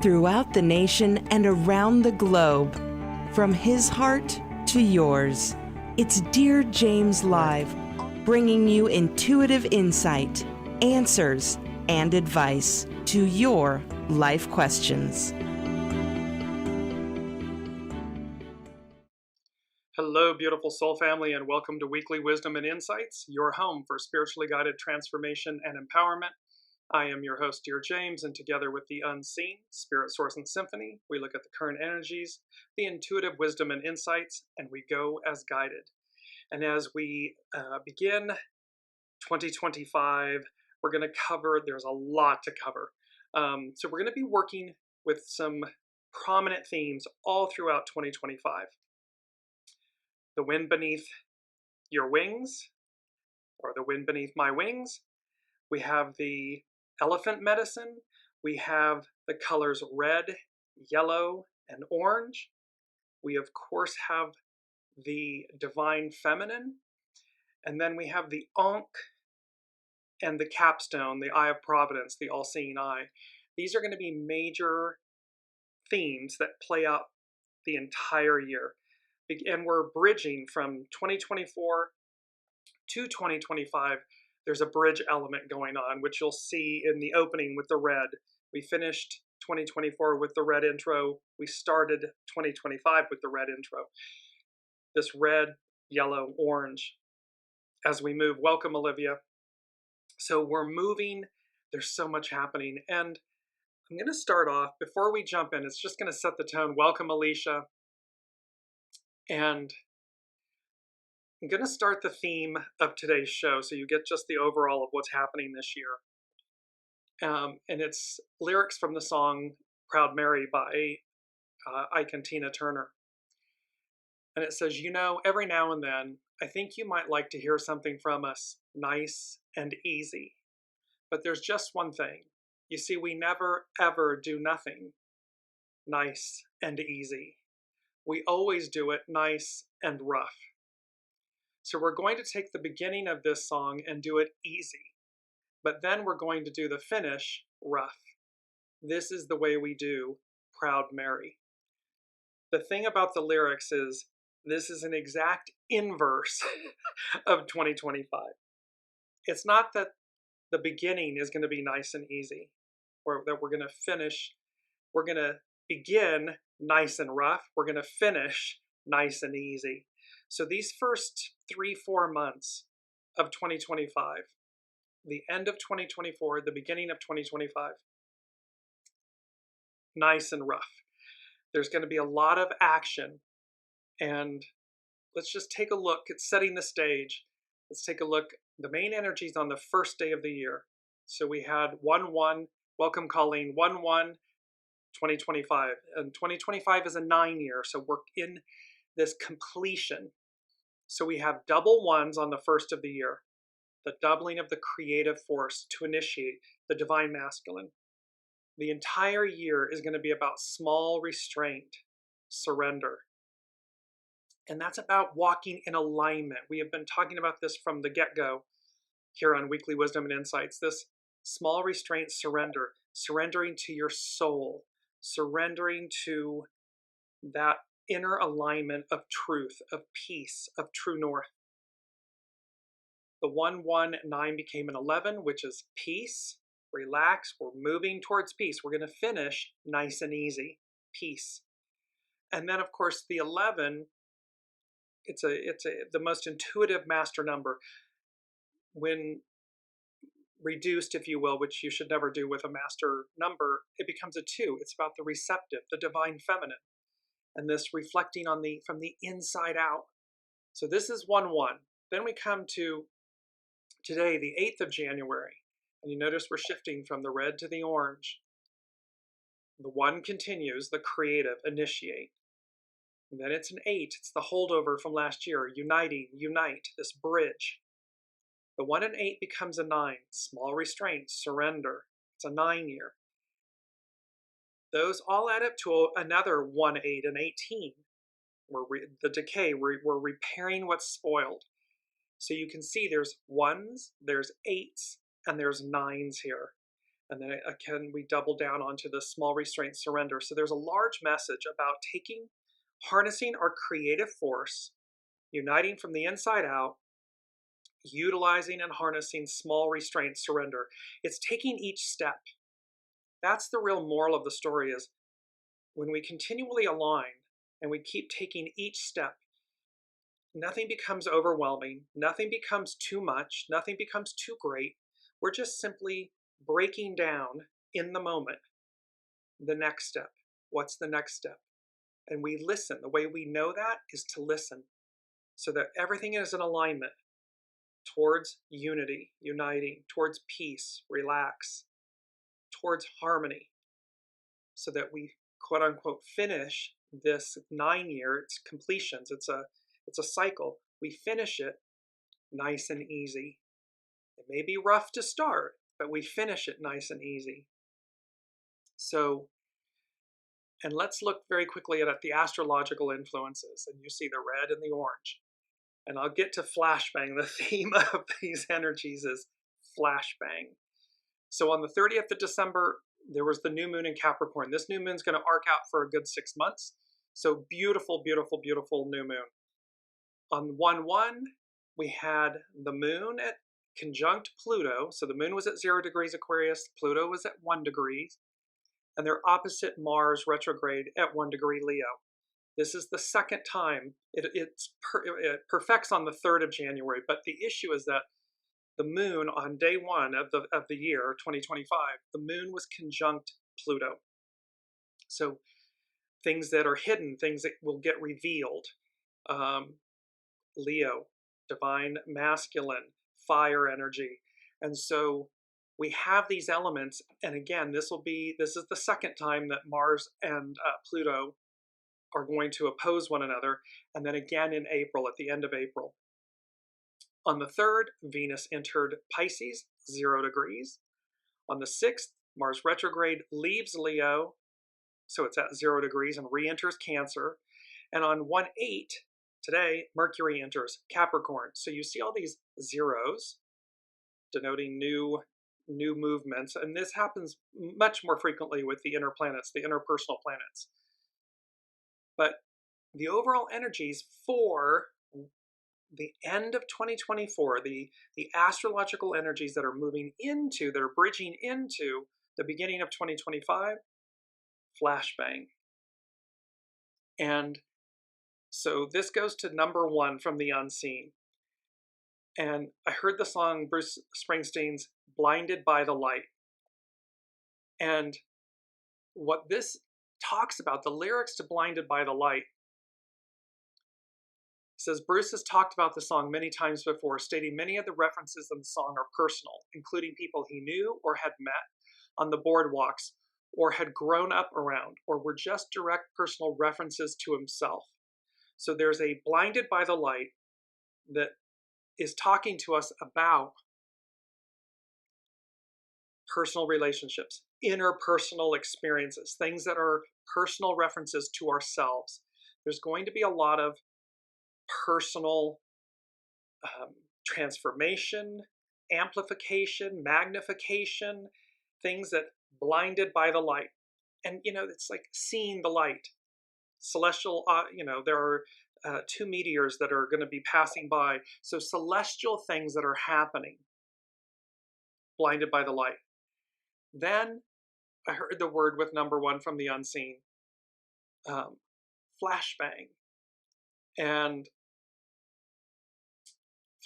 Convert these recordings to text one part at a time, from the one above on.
throughout the nation and around the globe. From his heart to yours, it's Dear James Live, bringing you intuitive insight, answers, and advice to your life questions. Hello, beautiful soul family, and welcome to Weekly Wisdom and Insights, your home for spiritually guided transformation and empowerment. I am your host, Dearjames, and together with the unseen, Spirit, Source, and Symphony, we look at the current energies, the intuitive wisdom and insights, and we go as guided. And as we begin 2025, we're going to cover, there's a lot to cover. So we're going to be working with some prominent themes all throughout 2025. The wind beneath your wings, or the wind beneath my wings. We have the elephant medicine. We have the colors red, yellow, and orange. We, of course, have the divine feminine. And then we have the ANKH and the capstone, the eye of providence, the all-seeing eye. These are going to be major themes that play out the entire year. And we're bridging from 2024 to 2025. There's a bridge element going on, which you'll see in the opening with the red. We finished 2024 with the red intro. We started 2025 with the red intro. This red, yellow, orange as we move. Welcome, Olivia. So we're moving. There's so much happening. And I'm going to start off, before we jump in, it's just going to set the tone. Welcome, Alicia. And I'm going to start the theme of today's show so you get just the overall of what's happening this year. And it's lyrics from the song Proud Mary by Ike and Tina Turner. And it says, you know, every now and then, I think you might like to hear something from us nice and easy. But there's just one thing. You see, we never, ever do nothing nice and easy. We always do it nice and rough. So we're going to take the beginning of this song and do it easy, but then we're going to do the finish rough. This is the way we do Proud Mary. The thing about the lyrics is this is an exact inverse of 2025. It's not that the beginning is going to be nice and easy, or that we're going to finish. We're going to begin nice and rough. We're going to finish nice and easy. So these first 3-4 months of 2025, the end of 2024, the beginning of 2025, nice and rough. There's going to be a lot of action. And let's just take a look at setting the stage. Let's take a look. The main energies on the first day of the year. So we had 1-1, welcome Colleen, 1-1, 2025, and 2025 is a 9-year, so we're in this completion. So we have double ones on the first of the year, the doubling of the creative force to initiate the divine masculine. The entire year is going to be about small restraint, surrender. And that's about walking in alignment. We have been talking about this from the get-go here on Weekly Wisdom and Insights. This small restraint, surrender, surrendering to your soul, surrendering to that inner alignment of truth, of peace, of true north. The 1-1-9 became an 11, which is peace, relax. We're moving towards peace. We're going to finish nice and easy, peace. And then, of course, the 11, it's the most intuitive master number. When reduced, if you will, which you should never do with a master number, it becomes a 2. It's about the receptive, the divine feminine, and this reflecting on from the inside out. So this is 1-1. Then we come to today, the 8th of January, and you notice we're shifting from the red to the orange. The 1 continues, the creative, initiate. And then it's an 8. It's the holdover from last year, uniting, unite, this bridge. The 1 and 8 becomes a 9, small restraint, surrender. It's a 9-year. Those all add up to another 1, 8, and 18. The decay, we're repairing what's spoiled. So you can see there's 1s, there's 8s, and there's 9s here. And then again, we double down onto the small restraint surrender. So there's a large message about harnessing our creative force, uniting from the inside out, utilizing and harnessing small restraint surrender. It's taking each step. That's the real moral of the story, is when we continually align and we keep taking each step, nothing becomes overwhelming, nothing becomes too much, nothing becomes too great. We're just simply breaking down in the moment the next step. What's the next step? And we listen. The way we know that is to listen, so that everything is in alignment towards unity, uniting, towards peace, relax, towards harmony, so that we quote unquote finish this 9-year, it's completions, it's a cycle. We finish it nice and easy. It may be rough to start, but we finish it nice and easy. So, and let's look very quickly at the astrological influences, and you see the red and the orange. And I'll get to flashbang. The theme of these energies is flashbang. So on the 30th of December, there was the new moon in Capricorn. This new moon's going to arc out for a good 6 months. So beautiful, beautiful, beautiful new moon. On 1/1, we had the moon at conjunct Pluto. So the moon was at 0 degrees Aquarius, Pluto was at 1 degree, and they're opposite Mars retrograde at 1 degree Leo. This is the second time. It perfects on the 3rd of January, but the issue is that the moon on day 1 of the year 2025, the moon was conjunct Pluto. So things that are hidden, things that will get revealed. Leo, divine masculine, fire energy. And so we have these elements, and again, this is the second time that Mars and Pluto are going to oppose one another, and then again in April, at the end of April. On the 3rd, Venus entered Pisces, 0 degrees. On the 6th, Mars retrograde leaves Leo, so it's at 0 degrees, and re-enters Cancer. And on 1/8, today, Mercury enters Capricorn. So you see all these zeros denoting new movements, and this happens much more frequently with the inner planets, the interpersonal planets. But the overall energies for the end of 2024, the astrological energies that are that are bridging into the beginning of 2025, flashbang. And so this goes to number 1 from the unseen. And I heard the song Bruce Springsteen's Blinded by the Light. And what this talks about, the lyrics to Blinded by the Light, says Bruce has talked about the song many times before, stating many of the references in the song are personal, including people he knew or had met on the boardwalks or had grown up around, or were just direct personal references to himself. So there's a blinded by the light that is talking to us about personal relationships, interpersonal experiences, things that are personal references to ourselves. There's going to be a lot of personal transformation, amplification, magnification, things that blinded by the light. And, it's like seeing the light. Celestial, there are 2 meteors that are going to be passing by. So celestial things that are happening, blinded by the light. Then I heard the word with number 1 from the unseen, flashbang. And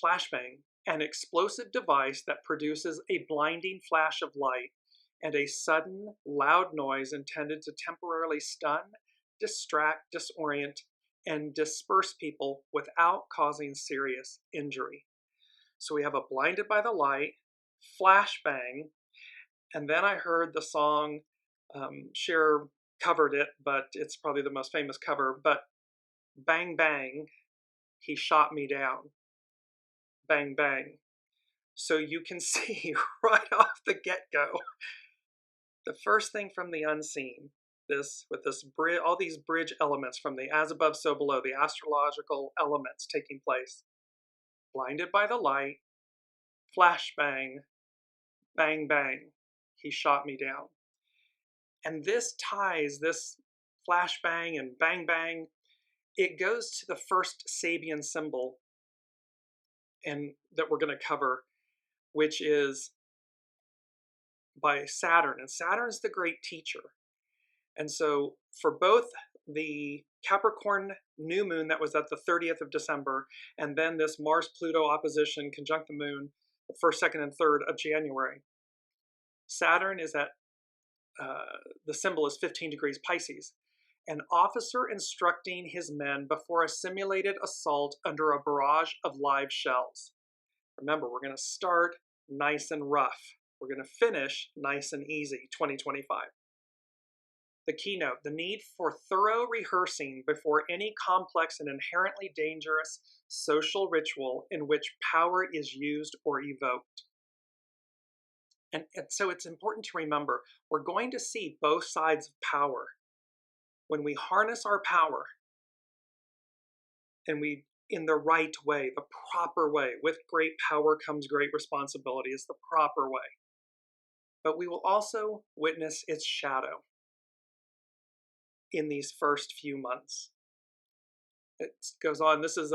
flashbang, an explosive device that produces a blinding flash of light and a sudden, loud noise intended to temporarily stun, distract, disorient, and disperse people without causing serious injury. So we have a blinded by the light, flashbang, and then I heard the song, Cher covered it, but it's probably the most famous cover, but Bang Bang, He Shot Me Down. Bang Bang. So you can see right off the get-go, the first thing from the unseen, all these bridge elements from the as above, so below, the astrological elements taking place. Blinded by the light, flashbang, bang bang. he shot me down. And this ties, this flashbang and bang bang, it goes to the first Sabian symbol and that we're going to cover, which is by Saturn. And Saturn's the great teacher. And so for both the Capricorn new moon that was at the 30th of December, and then this Mars-Pluto opposition conjunct the moon, the 1st, 2nd, and 3rd of January, Saturn is at, the symbol is 15 degrees Pisces. An officer instructing his men before a simulated assault under a barrage of live shells. Remember, we're going to start nice and rough. We're going to finish nice and easy, 2025. The keynote, the need for thorough rehearsing before any complex and inherently dangerous social ritual in which power is used or evoked. And so it's important to remember, we're going to see both sides of power. When we harness our power, and we, in the right way, the proper way, with great power comes great responsibility, is the proper way. But we will also witness its shadow in these first few months. It goes on, this is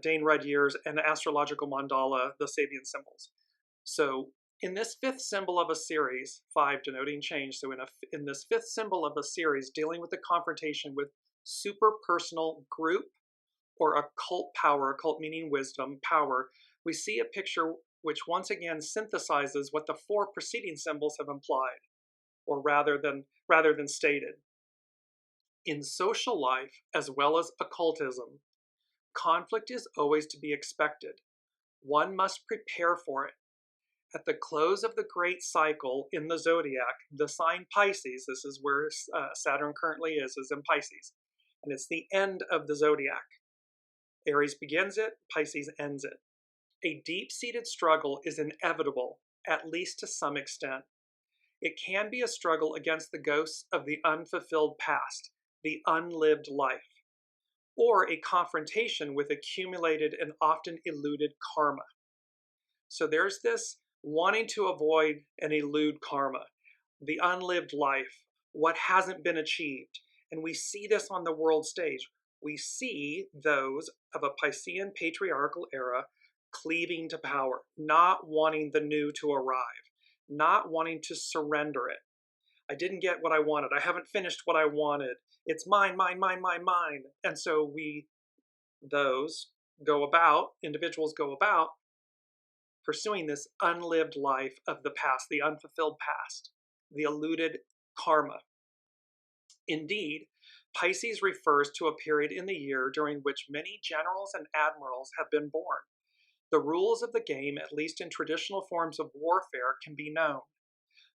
Dane Rudyear's and astrological mandala, the Sabian symbols. So in this 5th symbol of a series, 5 denoting change, so in this 5th symbol of a series dealing with the confrontation with superpersonal group or occult power, occult meaning wisdom, power, we see a picture which once again synthesizes what the 4 preceding symbols have implied, or rather than stated. In social life, as well as occultism, conflict is always to be expected. One must prepare for it. At the close of the great cycle in the zodiac, the sign Pisces, this is where Saturn currently is in Pisces, and it's the end of the zodiac. Aries begins it, Pisces ends it. A deep-seated struggle is inevitable, at least to some extent. It can be a struggle against the ghosts of the unfulfilled past, the unlived life, or a confrontation with accumulated and often eluded karma. So there's this wanting to avoid and elude karma, the unlived life, what hasn't been achieved. And we see this on the world stage. We see those of a Piscean patriarchal era cleaving to power, not wanting the new to arrive, not wanting to surrender it. I didn't get what I wanted. I haven't finished what I wanted. It's mine, mine, mine, mine, mine. And so individuals go about pursuing this unlived life of the past, the unfulfilled past, the eluded karma. Indeed, Pisces refers to a period in the year during which many generals and admirals have been born. The rules of the game, at least in traditional forms of warfare, can be known.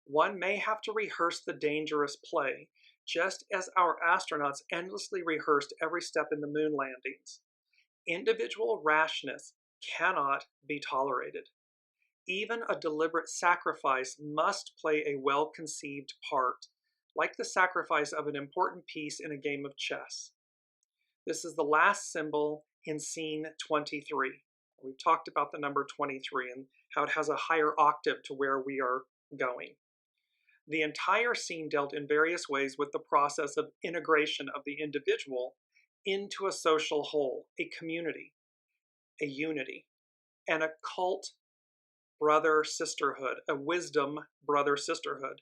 One may have to rehearse the dangerous play, just as our astronauts endlessly rehearsed every step in the moon landings. Individual rashness cannot be tolerated. Even a deliberate sacrifice must play a well-conceived part, like the sacrifice of an important piece in a game of chess. This is the last symbol in scene 23. We've talked about the number 23 and how it has a higher octave to where we are going. The entire scene dealt in various ways with the process of integration of the individual into a social whole, a community, a unity, an occult brother-sisterhood, a wisdom brother-sisterhood.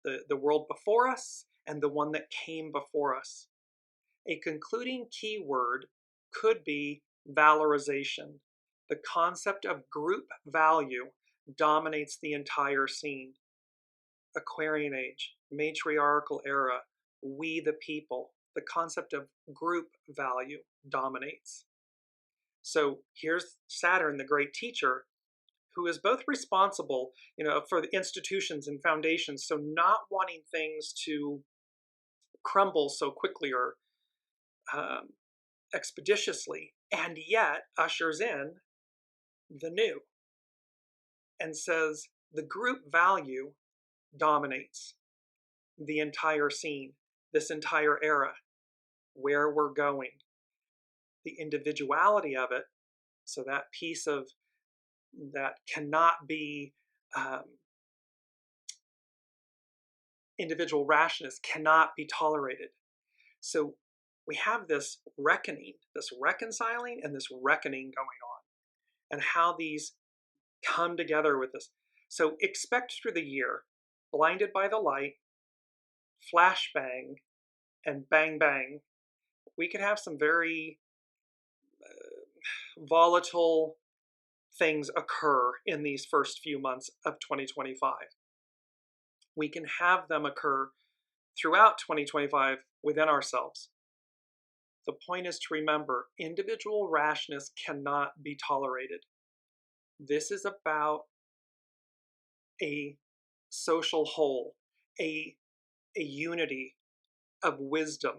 The world before us and the one that came before us. A concluding key word could be valorization. The concept of group value dominates the entire scene. Aquarian age, matriarchal era, we the people, the concept of group value dominates. So here's Saturn, the great teacher, who is both responsible, for the institutions and foundations, so not wanting things to crumble so quickly or expeditiously, and yet ushers in the new and says the group value dominates the entire scene, this entire era, where we're going. The individuality of it, so that piece of that cannot be individual rashness cannot be tolerated. So we have this reckoning, this reconciling, and this reckoning going on, and how these come together with this. So expect through the year, blinded by the light, flashbang, and bang bang. We could have some very volatile things occur in these first few months of 2025. We can have them occur throughout 2025 within ourselves. The point is to remember, individual rashness cannot be tolerated. This is about a social whole, a unity of wisdom,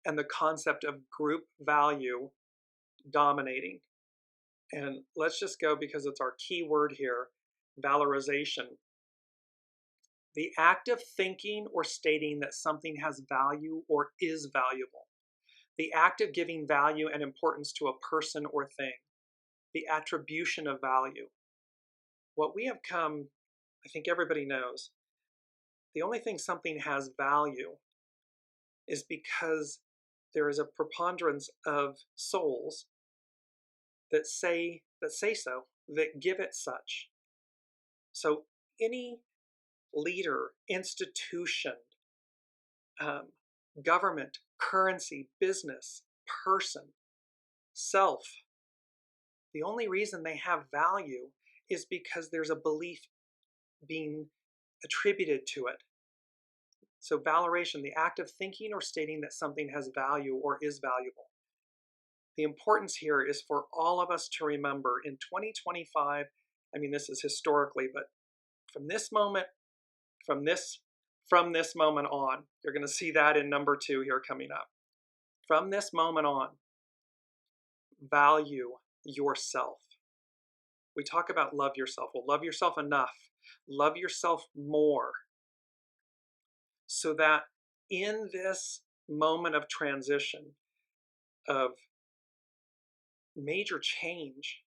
and the concept of group value dominating. And let's just go, because it's our key word here, valorization. The act of thinking or stating that something has value or is valuable. The act of giving value and importance to a person or thing. The attribution of value. What we have come, I think everybody knows, the only thing something has value is because there is a preponderance of souls that say so, that give it such. So any leader, institution, government, currency, business, person, self, the only reason they have value is because there's a belief being attributed to it. So valorization, the act of thinking or stating that something has value or is valuable. The importance here is for all of us to remember in 2025, I mean, this is historically, but from this moment, from this moment on, you're going to see that in number 2 here coming up. From this moment on, value yourself. We talk about love yourself. Well, love yourself enough. Love yourself more. So that in this moment of transition, of major change,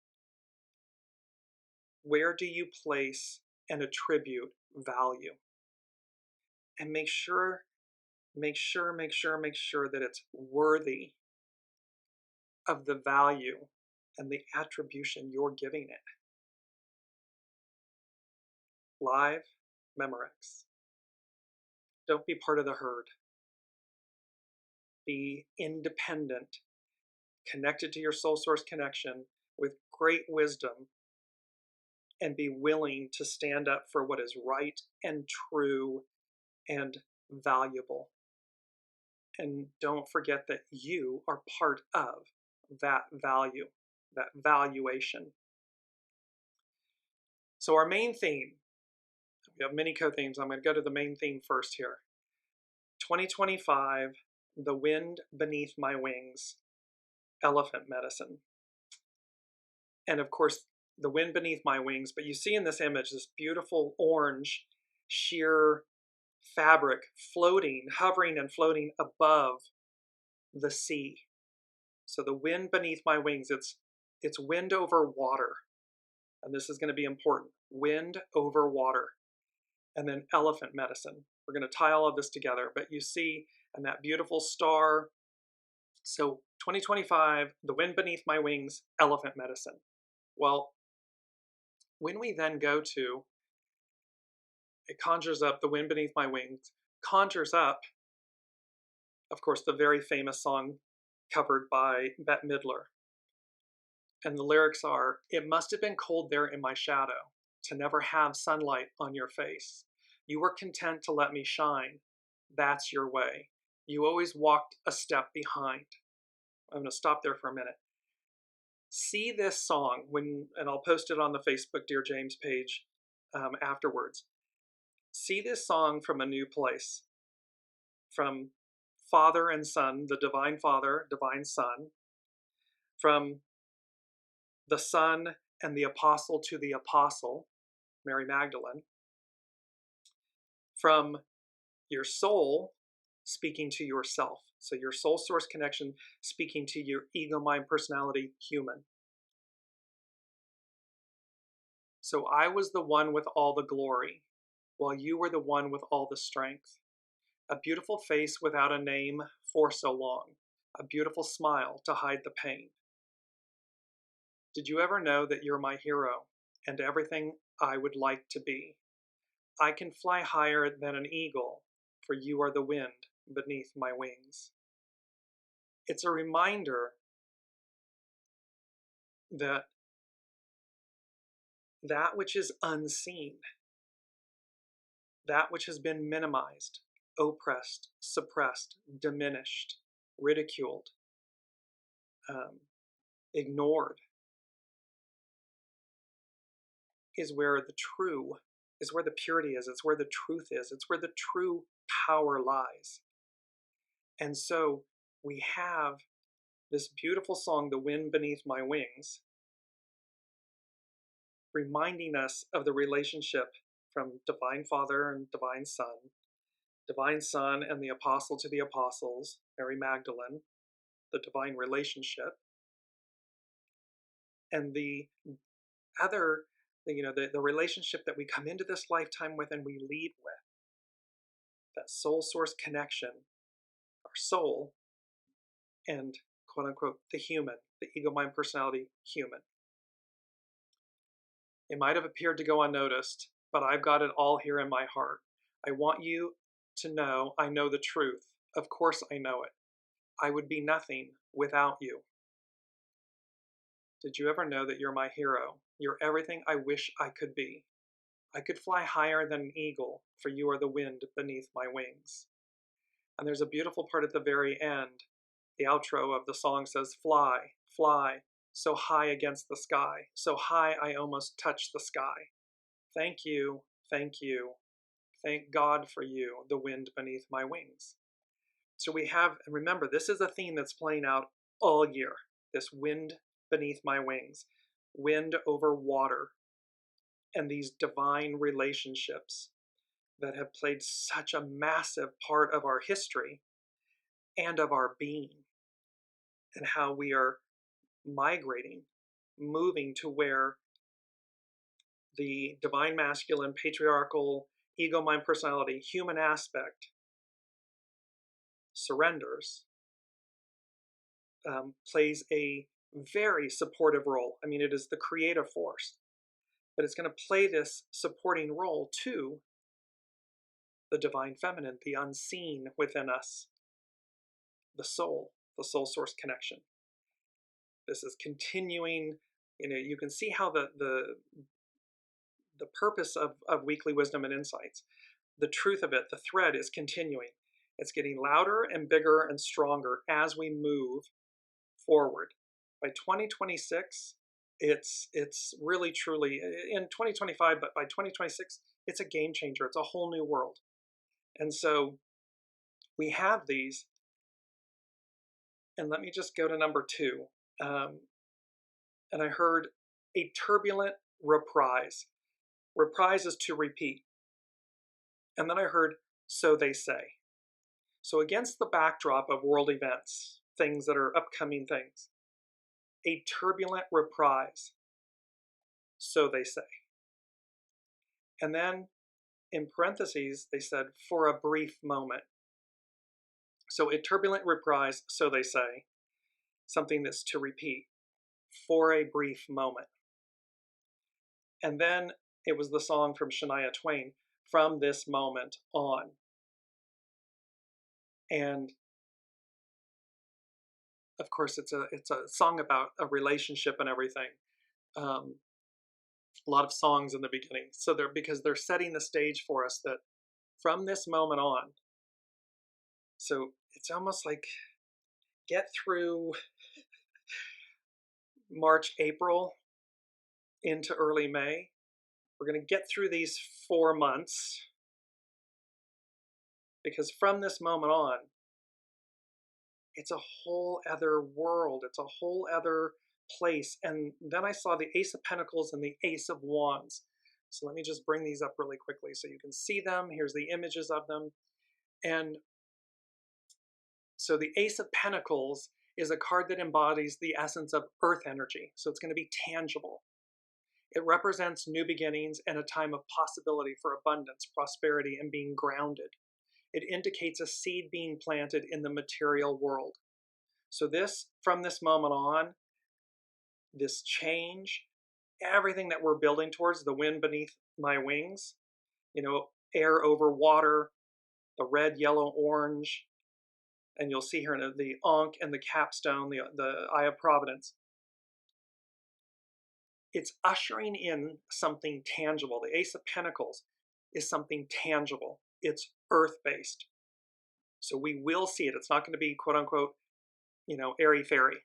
where do you place and attribute value? And make sure that it's worthy of the value and the attribution you're giving it. Live Memorex. Don't be part of the herd. Be independent, connected to your soul source connection with great wisdom, and be willing to stand up for what is right and true and valuable. And don't forget that you are part of that value, that valuation. So our main theme, we have many co-themes. I'm going to go to the main theme first here. 2025, the wind beneath my wings, elephant medicine. And of course, the wind beneath my wings, but you see in this image, this beautiful orange sheer fabric floating, hovering and floating above the sea. So the wind beneath my wings, it's wind over water. And this is going to be important. Wind over water. And then elephant medicine. We're going to tie all of this together, but you see, and that beautiful star. So 2025, the wind beneath my wings, elephant medicine. Well, when we then go to, it conjures up, the wind beneath my wings, conjures up, of course, the very famous song covered by Bette Midler. And the lyrics are, "It must have been cold there in my shadow, to never have sunlight on your face. You were content to let me shine. That's your way. You always walked a step behind." I'm going to stop there for a minute. See this song, and I'll post it on the Facebook Dearjames page afterwards. See this song from a new place, from Father and Son, the Divine Father, Divine Son, from the Son and the Apostle to the Apostle, Mary Magdalene, from your soul speaking to yourself. So your soul source connection speaking to your ego, mind, personality, human. So I was the one with all the glory. while you were the one with all the strength. A beautiful face without a name for so long, a beautiful smile to hide the pain. Did you ever know that you're my hero and everything I would like to be? I can fly higher than an eagle, for you are the wind beneath my wings. It's a reminder that that which is unseen, that which has been minimized, oppressed, suppressed, diminished, ridiculed, ignored, is where the true, is where the purity is, it's where the truth is, it's where the true power lies. And so we have this beautiful song, The Wind Beneath My Wings, reminding us of the relationship from Divine Father and Divine Son and the Apostle to the Apostles, Mary Magdalene, the divine relationship, and the other, the relationship that we come into this lifetime with and we lead with, that soul source connection, our soul, and quote unquote, the human, the ego, mind, personality, human. It might have appeared to go unnoticed, but I've got it all here in my heart. I want you to know I know the truth. Of course I know it. I would be nothing without you. Did you ever know that you're my hero? You're everything I wish I could be. I could fly higher than an eagle, for you are the wind beneath my wings. And there's a beautiful part at the very end. The outro of the song says, fly, fly, so high against the sky, so high I almost touch the sky. Thank you, thank you, thank God for you, the wind beneath my wings. So we have, and remember, this is a theme that's playing out all year, this wind beneath my wings, wind over water, and these divine relationships that have played such a massive part of our history and of our being, and how we are migrating, moving to where the divine masculine, patriarchal, ego, mind, personality, human aspect surrenders, plays a very supportive role. I mean, it is the creative force, but it's going to play this supporting role to the divine feminine, the unseen within us, the soul source connection. This is continuing, you can see how the purpose of Weekly Wisdom and Insights, the truth of it, the thread is continuing. It's getting louder and bigger and stronger as we move forward. By 2026, it's really truly, in 2025, but by 2026, it's a game changer. It's a whole new world. And so we have these, and let me just go to number 2. And I heard a turbulent reprise. Reprise is to repeat. And then I heard, so they say. So against the backdrop of world events, things that are upcoming things, a turbulent reprise, so they say. And then in parentheses, they said, for a brief moment. So a turbulent reprise, so they say, something that's to repeat, for a brief moment. And then it was the song from Shania Twain, From This Moment On. And of course, it's a song about a relationship and everything. A lot of songs in the beginning. So because they're setting the stage for us that from this moment on. So it's almost like get through March, April into early May. We're going to get through these 4 months, because from this moment on, it's a whole other world. It's a whole other place. And then I saw the Ace of Pentacles and the Ace of Wands. So let me just bring these up really quickly so you can see them. Here's the images of them. And so the Ace of Pentacles is a card that embodies the essence of earth energy. So it's going to be tangible. It represents new beginnings and a time of possibility for abundance, prosperity, and being grounded. It indicates a seed being planted in the material world. So from this moment on, this change, everything that we're building towards, the wind beneath my wings, air over water, the red, yellow, orange, and you'll see here the ANKH and the capstone, the Eye of Providence. It's ushering in something tangible. The Ace of Pentacles is something tangible. It's earth-based. So we will see it. It's not going to be quote-unquote, airy-fairy.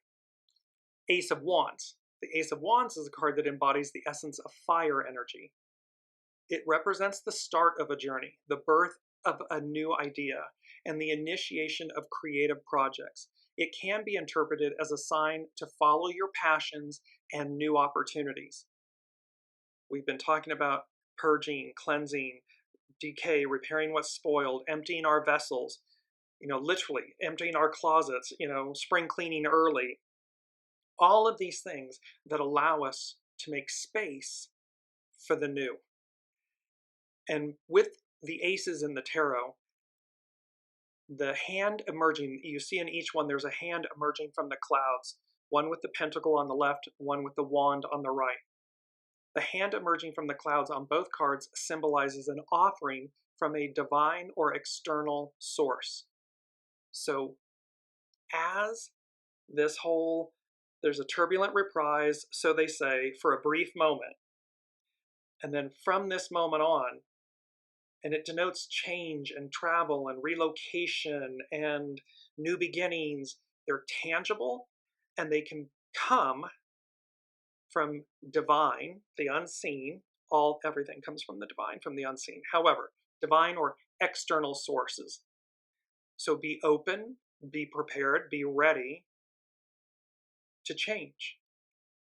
Ace of Wands. The Ace of Wands is a card that embodies the essence of fire energy. It represents the start of a journey, the birth of a new idea, and the initiation of creative projects. It can be interpreted as a sign to follow your passions and new opportunities. We've been talking about purging, cleansing, decay, repairing what's spoiled, emptying our vessels, literally emptying our closets, spring cleaning early. All of these things that allow us to make space for the new. And with the aces in the tarot, the hand emerging, you see in each one, there's a hand emerging from the clouds, one with the pentacle on the left, one with the wand on the right. The hand emerging from the clouds on both cards symbolizes an offering from a divine or external source. So as there's a turbulent reprise, so they say, for a brief moment. And then from this moment on, and it denotes change and travel and relocation and new beginnings. They're tangible, and they can come from divine, the unseen. Everything comes from the divine, from the unseen. However, divine or external sources. So be open, be prepared, be ready to change,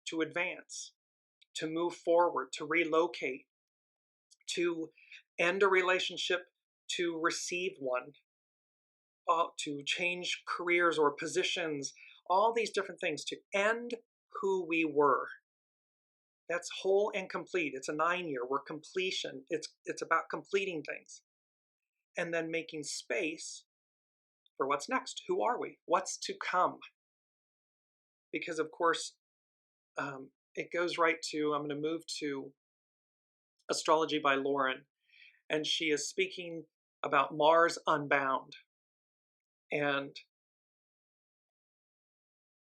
to advance, to move forward, to relocate, to end a relationship, to receive one, to change careers or positions, all these different things, to end who we were. That's whole and complete. It's a 9-year. We're completion. It's about completing things. And then making space for what's next. Who are we? What's to come? Because, of course, it goes right to, I'm going to move to Astrology by Lauren. And she is speaking about Mars unbound. And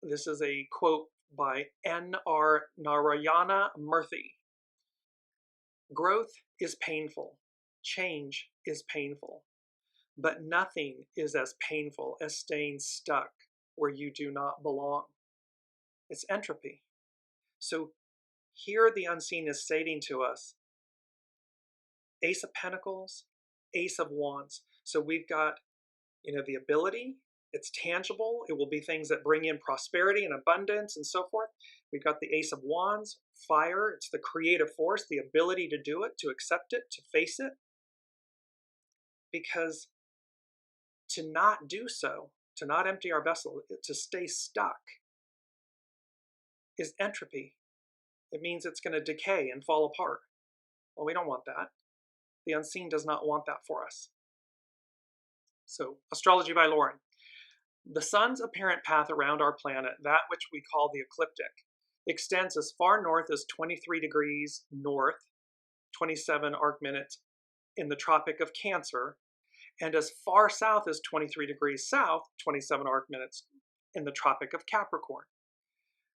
this is a quote by N.R. Narayana Murthy. Growth is painful. Change is painful. But nothing is as painful as staying stuck where you do not belong. It's entropy. So here the unseen is stating to us, Ace of Pentacles, Ace of Wands. So we've got, the ability, it's tangible. It will be things that bring in prosperity and abundance and so forth. We've got the Ace of Wands, fire. It's the creative force, the ability to do it, to accept it, to face it. Because to not do so, to not empty our vessel, to stay stuck is entropy. It means it's going to decay and fall apart. Well, we don't want that. The unseen does not want that for us. So, Astrology by Lauren. The sun's apparent path around our planet, that which we call the ecliptic, extends as far north as 23 degrees north, 27 arc minutes in the Tropic of Cancer, and as far south as 23 degrees south, 27 arc minutes in the Tropic of Capricorn.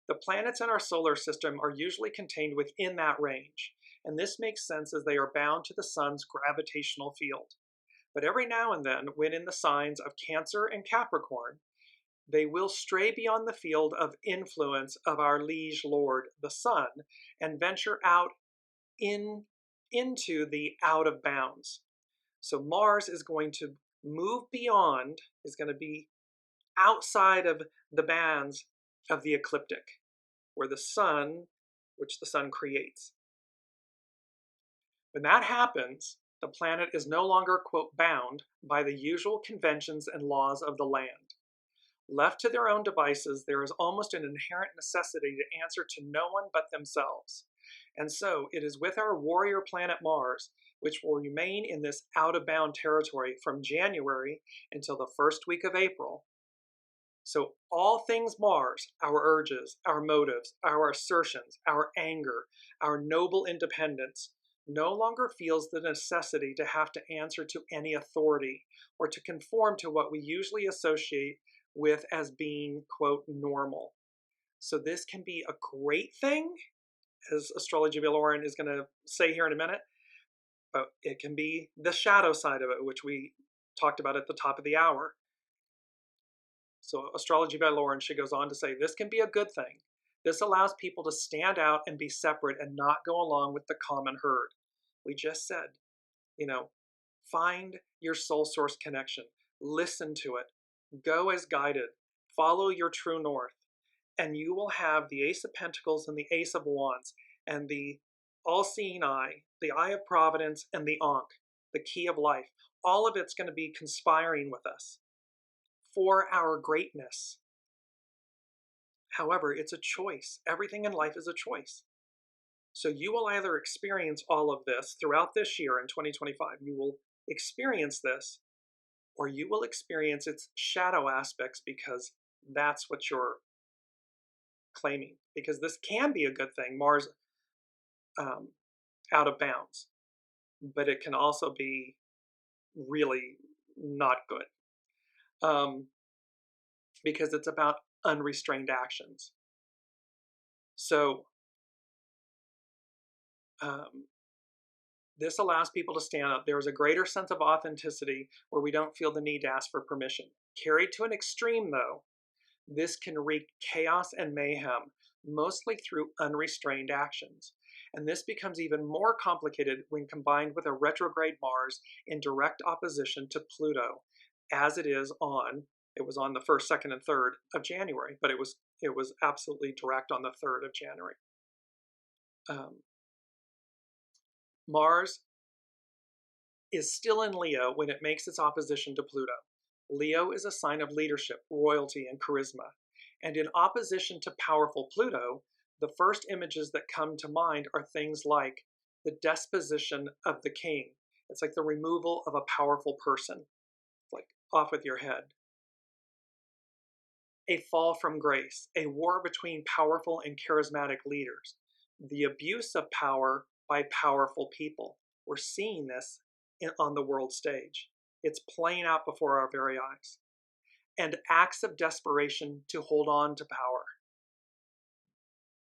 The planets in our solar system are usually contained within that range, and this makes sense as they are bound to the sun's gravitational field. But every now and then, when in the signs of Cancer and Capricorn, they will stray beyond the field of influence of our liege lord, the sun, and venture out into the out of bounds. So Mars is going to move beyond, is going to be outside of the bands of the ecliptic, where the sun, which the sun creates. When that happens, the planet is no longer, quote, bound by the usual conventions and laws of the land. Left to their own devices, there is almost an inherent necessity to answer to no one but themselves. And so it is with our warrior planet Mars, which will remain in this out-of-bound territory from January until the first week of April. So all things Mars, our urges, our motives, our assertions, our anger, our noble independence, no longer feels the necessity to have to answer to any authority or to conform to what we usually associate with as being, quote, normal. So this can be a great thing, as Astrology Valoran is going to say here in a minute, but it can be the shadow side of it, which we talked about at the top of the hour. So Astrology Valoran, she goes on to say, this can be a good thing. This allows people to stand out and be separate and not go along with the common herd. We just said, find your soul source connection, listen to it, go as guided, follow your true north, and you will have the Ace of Pentacles and the Ace of Wands and the all-seeing eye, the eye of providence, and the ANKH, the key of life. All of it's going to be conspiring with us for our greatness. However, it's a choice. Everything in life is a choice. So you will either experience all of this throughout this year in 2025, you will experience this, or you will experience its shadow aspects because that's what you're claiming. Because this can be a good thing, Mars out of bounds, but it can also be really not good because it's about unrestrained actions. So this allows people to stand up. There is a greater sense of authenticity where we don't feel the need to ask for permission. Carried to an extreme, though, this can wreak chaos and mayhem, mostly through unrestrained actions. And this becomes even more complicated when combined with a retrograde Mars in direct opposition to Pluto, as it was on the 1st, 2nd, and 3rd of January, but it was absolutely direct on the 3rd of January. Mars is still in Leo when it makes its opposition to Pluto. Leo is a sign of leadership, royalty, and charisma. And in opposition to powerful Pluto, the first images that come to mind are things like the disposition of the king. It's like the removal of a powerful person, like off with your head. A fall from grace, a war between powerful and charismatic leaders, the abuse of power by powerful people. We're seeing this on the world stage. It's playing out before our very eyes. And acts of desperation to hold on to power.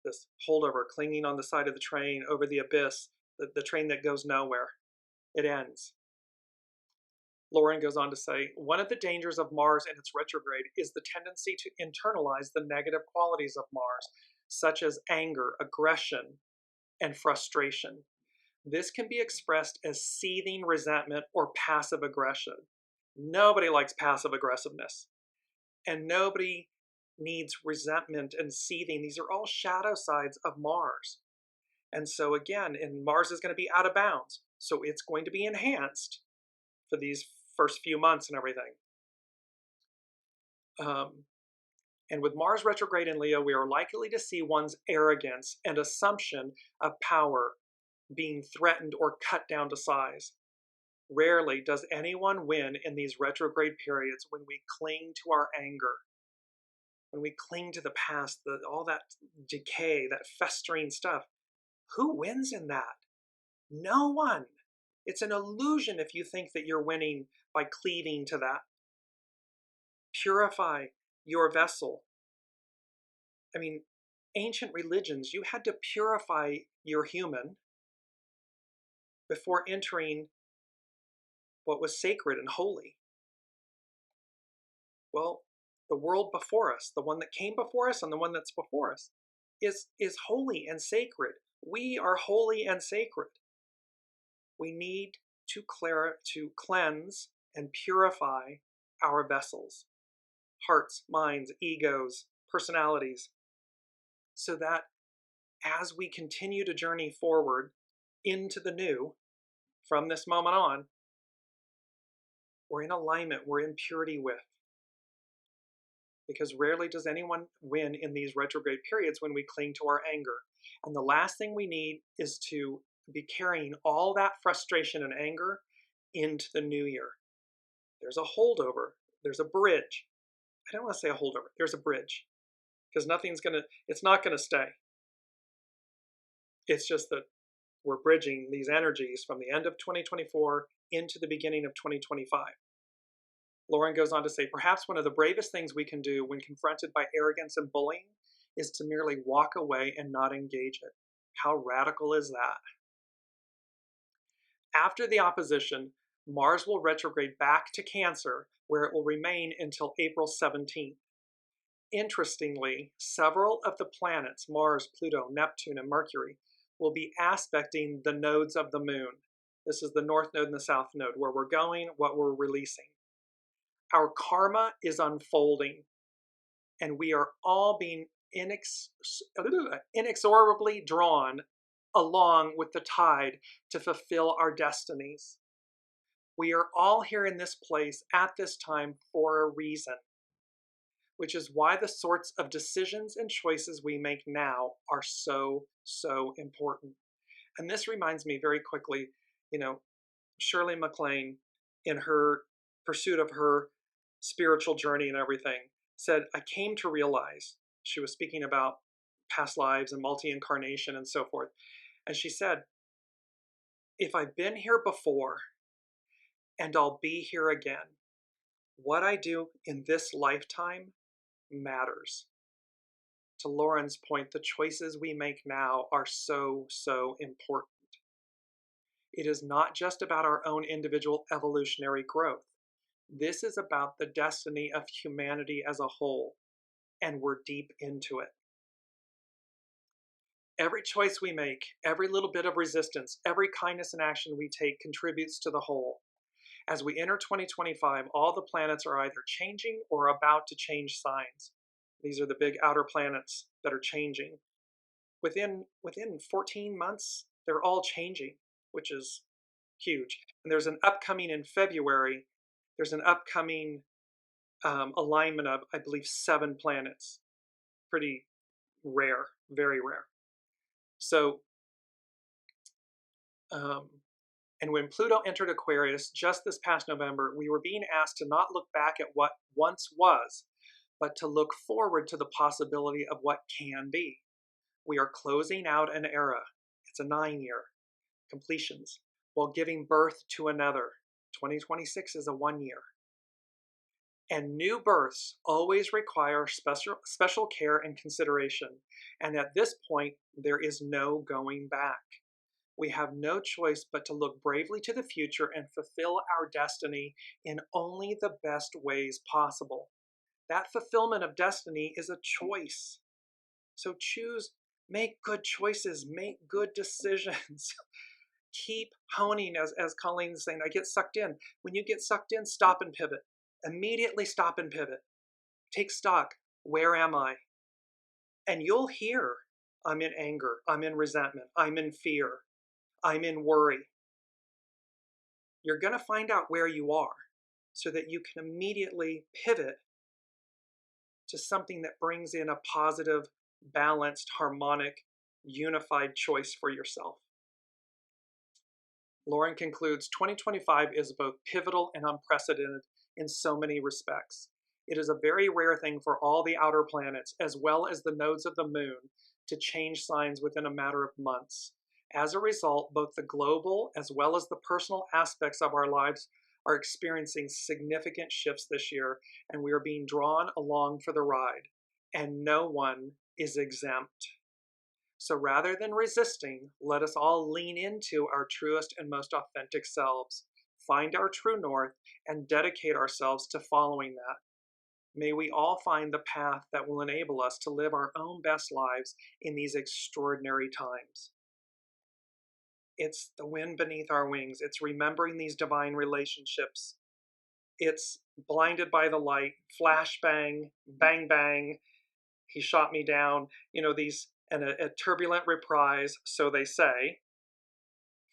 This holdover, clinging on the side of the train over the abyss, the train that goes nowhere. It ends. Lauren goes on to say, one of the dangers of Mars in its retrograde is the tendency to internalize the negative qualities of Mars, such as anger, aggression, and frustration. This can be expressed as seething resentment or passive aggression. Nobody likes passive aggressiveness. And nobody needs resentment and seething. These are all shadow sides of Mars. And so again, Mars is going to be out of bounds. So it's going to be enhanced for these first few months and everything. And with Mars retrograde in Leo, we are likely to see one's arrogance and assumption of power being threatened or cut down to size. Rarely does anyone win in these retrograde periods when we cling to our anger, when we cling to the past, all that decay, that festering stuff. Who wins in that? No one. It's an illusion if you think that you're winning by cleaving to that. Purify your vessel. I mean, ancient religions, you had to purify your human before entering what was sacred and holy. Well, the world before us, the one that came before us and the one that's before us, is holy and sacred. We are holy and sacred. We need to cleanse and purify our vessels, hearts, minds, egos, personalities, so that as we continue to journey forward into the new, from this moment on, we're in alignment, we're in purity with. because rarely does anyone win in these retrograde periods when we cling to our anger. And the last thing we need is to be carrying all that frustration and anger into the new year. There's a holdover. There's a bridge. I don't want to say a holdover. There's a bridge, because it's not gonna stay. It's just that we're bridging these energies from the end of 2024 into the beginning of 2025. Lauren goes on to say, perhaps one of the bravest things we can do when confronted by arrogance and bullying is to merely walk away and not engage it. How radical is that? After the opposition, Mars will retrograde back to Cancer, where it will remain until April 17th. Interestingly, several of the planets, Mars, Pluto, Neptune, and Mercury, will be aspecting the nodes of the moon. This is the North Node and the South Node, where we're going, what we're releasing. Our karma is unfolding, and we are all being inexorably drawn along with the tide to fulfill our destinies. We are all here in this place at this time for a reason, which is why the sorts of decisions and choices we make now are so, so important. And this reminds me very quickly, Shirley MacLaine, in her pursuit of her spiritual journey and everything, said, I came to realize, she was speaking about past lives and multi-incarnation and so forth. And she said, if I've been here before and I'll be here again, what I do in this lifetime matters. To Lauren's point, the choices we make now are so, so important. It is not just about our own individual evolutionary growth. This is about the destiny of humanity as a whole, and we're deep into it. Every choice we make, every little bit of resistance, every kindness and action we take contributes to the whole. As we enter 2025, all the planets are either changing or about to change signs. These are the big outer planets that are changing. Within 14 months, they're all changing, which is huge. And there's an upcoming in February, there's an upcoming alignment of, I believe, 7 planets. Pretty rare, very rare. So, and when Pluto entered Aquarius just this past November, we were being asked to not look back at what once was, but to look forward to the possibility of what can be. We are closing out an era. It's a 9-year completions, while giving birth to another. 2026 is a 1-year. And new births always require special care and consideration. And at this point, there is no going back. We have no choice but to look bravely to the future and fulfill our destiny in only the best ways possible. That fulfillment of destiny is a choice. So choose, make good choices, make good decisions. Keep honing, as Colleen's saying, I get sucked in. When you get sucked in, stop and pivot. Immediately stop and pivot. Take stock. Where am I? And you'll hear, I'm in anger, I'm in resentment, I'm in fear, I'm in worry. You're going to find out where you are so that you can immediately pivot to something that brings in a positive, balanced, harmonic, unified choice for yourself. Lauren concludes, 2025 is both pivotal and unprecedented in so many respects. It is a very rare thing for all the outer planets, as well as the nodes of the moon, to change signs within a matter of months. As a result, both the global as well as the personal aspects of our lives are experiencing significant shifts this year, and we are being drawn along for the ride, and no one is exempt. So rather than resisting, let us all lean into our truest and most authentic selves, find our true north, and dedicate ourselves to following that. May we all find the path that will enable us to live our own best lives in these extraordinary times. It's the wind beneath our wings. It's remembering these divine relationships. It's blinded by the light, flash bang, bang bang, he shot me down, and a turbulent reprise, so they say,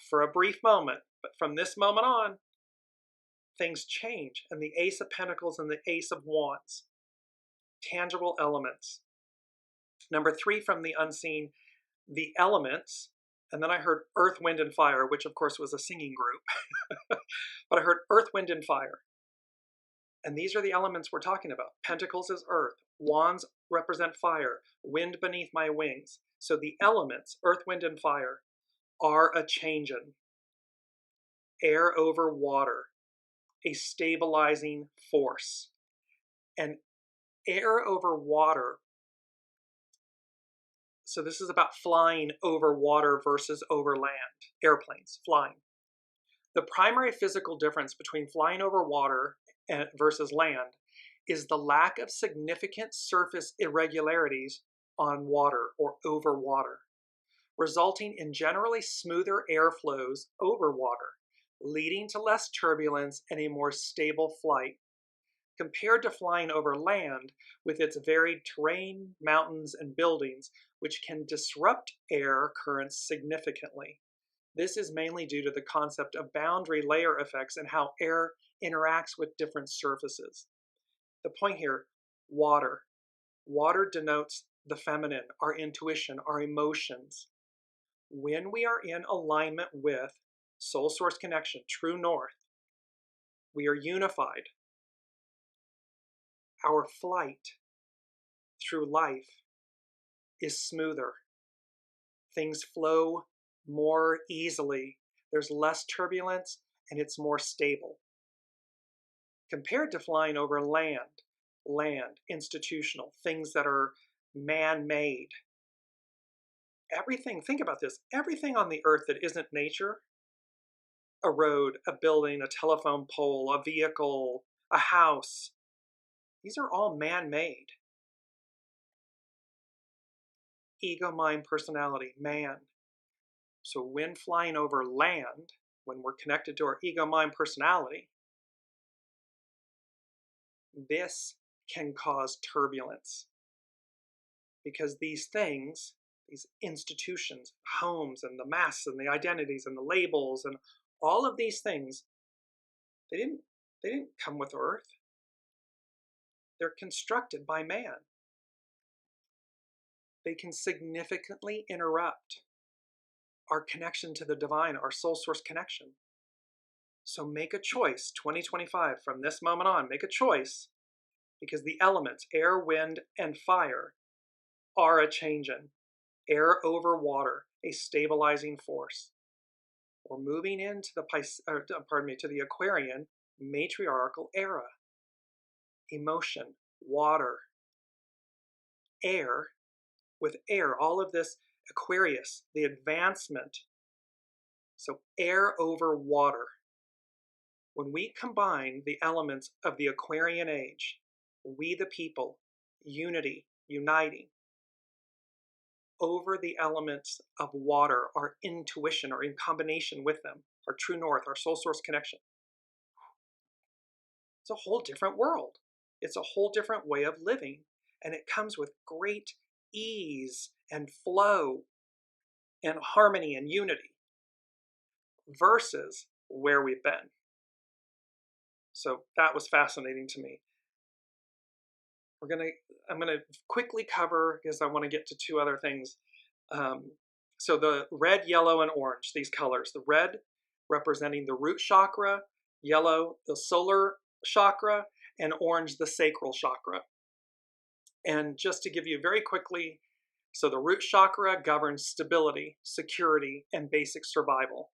for a brief moment. But from this moment on, things change. And the Ace of Pentacles and the Ace of Wands. tangible elements. Number 3 from the unseen, the elements. And then I heard earth, wind, and fire, which of course was a singing group. But I heard earth, wind, and fire. And these are the elements we're talking about. Pentacles is earth. Wands represent fire. Wind beneath my wings. So the elements, earth, wind, and fire, are a CHANGIN. Air over water. A stabilizing force. And air over water. So this is about flying over water versus over land. Airplanes, flying. The primary physical difference between flying over water versus land is the lack of significant surface irregularities on water or over water, resulting in generally smoother airflows over water, leading to less turbulence and a more stable flight, compared to flying over land with its varied terrain, mountains, and buildings, which can disrupt air currents significantly. This is mainly due to the concept of boundary layer effects and how air interacts with different surfaces. The point here, water. Water denotes the feminine, our intuition, our emotions. When we are in alignment with soul source connection, true north, we are unified. Our flight through life is smoother. Things flow more easily. There's less turbulence and it's more stable. Compared to flying over land, institutional, things that are man-made. Everything, think about this, everything on the earth that isn't nature, a road, a building, a telephone pole, a vehicle, a house, these are all man-made. Ego, mind, personality, man. So when flying over land, when we're connected to our ego, mind, personality, this can cause turbulence. Because these things, these institutions, homes, and the masks, and the identities, and the labels, and all of these things, they didn't come with earth. They're constructed by man. They can significantly interrupt our connection to the divine, our soul source connection. So make a choice, 2025, from this moment on, make a choice, because the elements, air, wind, and fire, are a CHANGIN. Air over water, a stabilizing force. We're moving into the Aquarian matriarchal era. Emotion, water, air, with air, all of this Aquarius, the advancement. So air over water. When we combine the elements of the Aquarian age, we the people, unity, uniting, over the elements of water, our intuition, or in combination with them, our true north, our soul source connection. It's a whole different world. It's a whole different way of living, and it comes with great ease and flow and harmony and unity versus where we've been. So that was fascinating to me. I'm gonna quickly cover, because I want to get to 2 other things. So the red, yellow, and orange, these colors. The red representing the root chakra, yellow the solar chakra, and orange the sacral chakra. And just to give you very quickly, so the root chakra governs stability, security, and basic survival.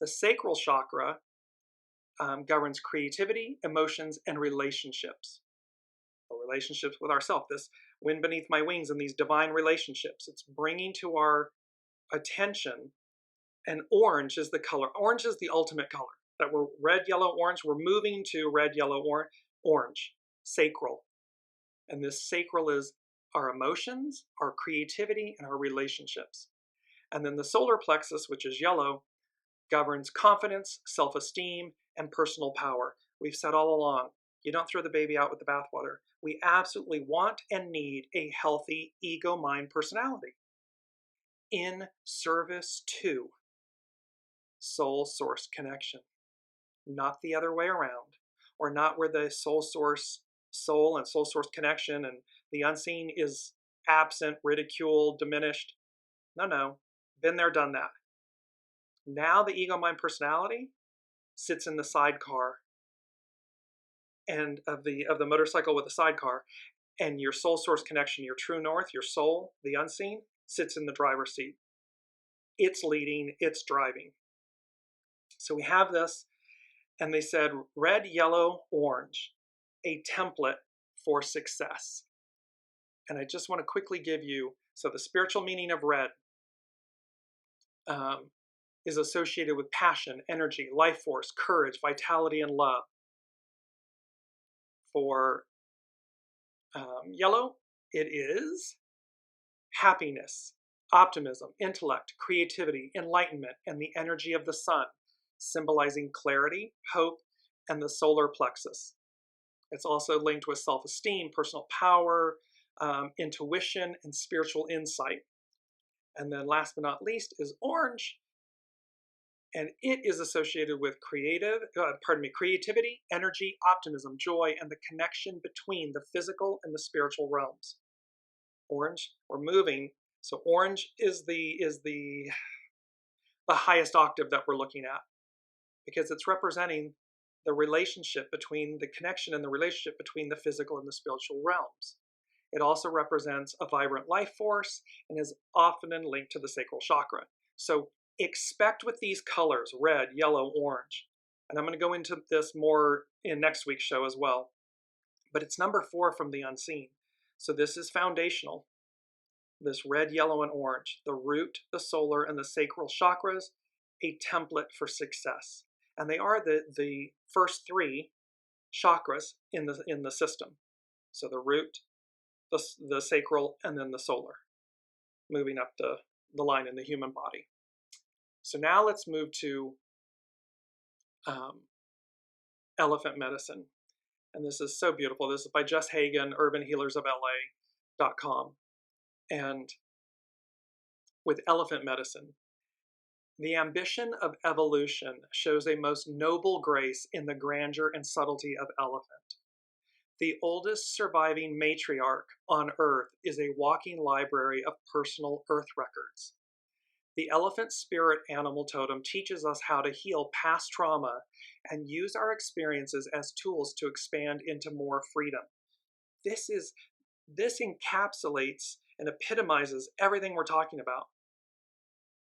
The sacral chakra governs creativity, emotions, and relationships. Relationships with ourselves, this wind beneath my wings, and these divine relationships. It's bringing to our attention, and orange is the color. Orange is the ultimate color. That we're red, yellow, orange. We're moving to red, yellow, orange, sacral. And this sacral is our emotions, our creativity, and our relationships. And then the solar plexus, which is yellow, governs confidence, self-esteem, and personal power. We've said all along, you don't throw the baby out with the bathwater. We absolutely want and need a healthy ego, mind, personality in service to soul source connection, not the other way around, or not where the soul source soul and soul source connection, and the unseen is absent, ridiculed, diminished. No, been there, done that. Now the ego, mind, personality sits in the sidecar and of the motorcycle with the sidecar, and your soul source connection, your true north, your soul, the unseen, sits in the driver's seat. It's leading, it's driving. So we have this, and they said red, yellow, orange, a template for success. And I just want to quickly give you, so the spiritual meaning of red is associated with passion, energy, life force, courage, vitality, and love. For yellow, it is happiness, optimism, intellect, creativity, enlightenment, and the energy of the sun, symbolizing clarity, hope, and the solar plexus. It's also linked with self-esteem, personal power, intuition, and spiritual insight. And then last but not least is orange, and it is associated with creativity, energy, optimism, joy, and the connection between the physical and the spiritual realms. Orange, we're moving. So orange is the highest octave that we're looking at, because it's representing the relationship between the connection and the relationship between the physical and the spiritual realms. It also represents a vibrant life force and is often linked to the sacral chakra. So expect with these colors, red, yellow, orange, and I'm going to go into this more in next week's show as well, but it's number 4 from the unseen. So this is foundational. This red, yellow, and orange, the root, the solar, and the sacral chakras, a template for success. And they are the first 3 chakras in the system. So the root, the sacral, and then the solar, moving up the line in the human body. So now let's move to elephant medicine. And this is so beautiful. This is by Jess Hagen, urbanhealersofla.com. And with elephant medicine, the ambition of evolution shows a most noble grace in the grandeur and subtlety of elephant. The oldest surviving matriarch on Earth is a walking library of personal Earth records. The elephant spirit animal totem teaches us how to heal past trauma and use our experiences as tools to expand into more freedom. This encapsulates and epitomizes everything we're talking about.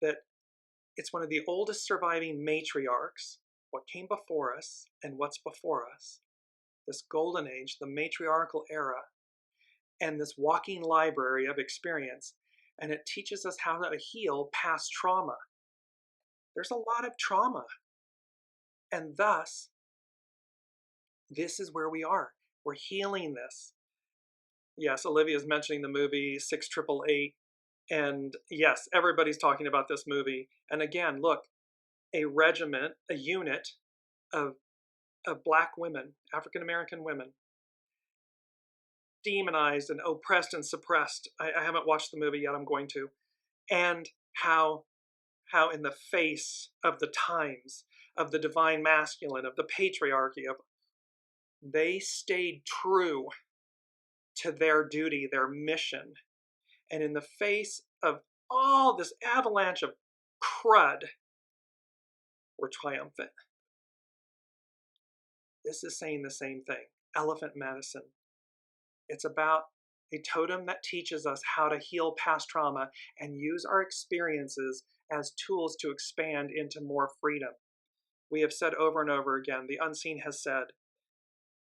That it's one of the oldest surviving matriarchs, what came before us and what's before us, this golden age, the matriarchal era, and this walking library of experience, and it teaches us how to heal past trauma. There's a lot of trauma, and thus, this is where we are. We're healing this. Yes, Olivia's mentioning the movie 6888, and yes, everybody's talking about this movie. And again, look, a regiment, a unit of Black women, African-American women, demonized and oppressed and suppressed. I haven't watched the movie yet, I'm going to. And how in the face of the times, of the divine masculine, of the patriarchy, they stayed true to their duty, their mission. And in the face of all this avalanche of crud, we're triumphant. This is saying the same thing. Elephant medicine. It's about a totem that teaches us how to heal past trauma and use our experiences as tools to expand into more freedom. We have said over and over again, the unseen has said,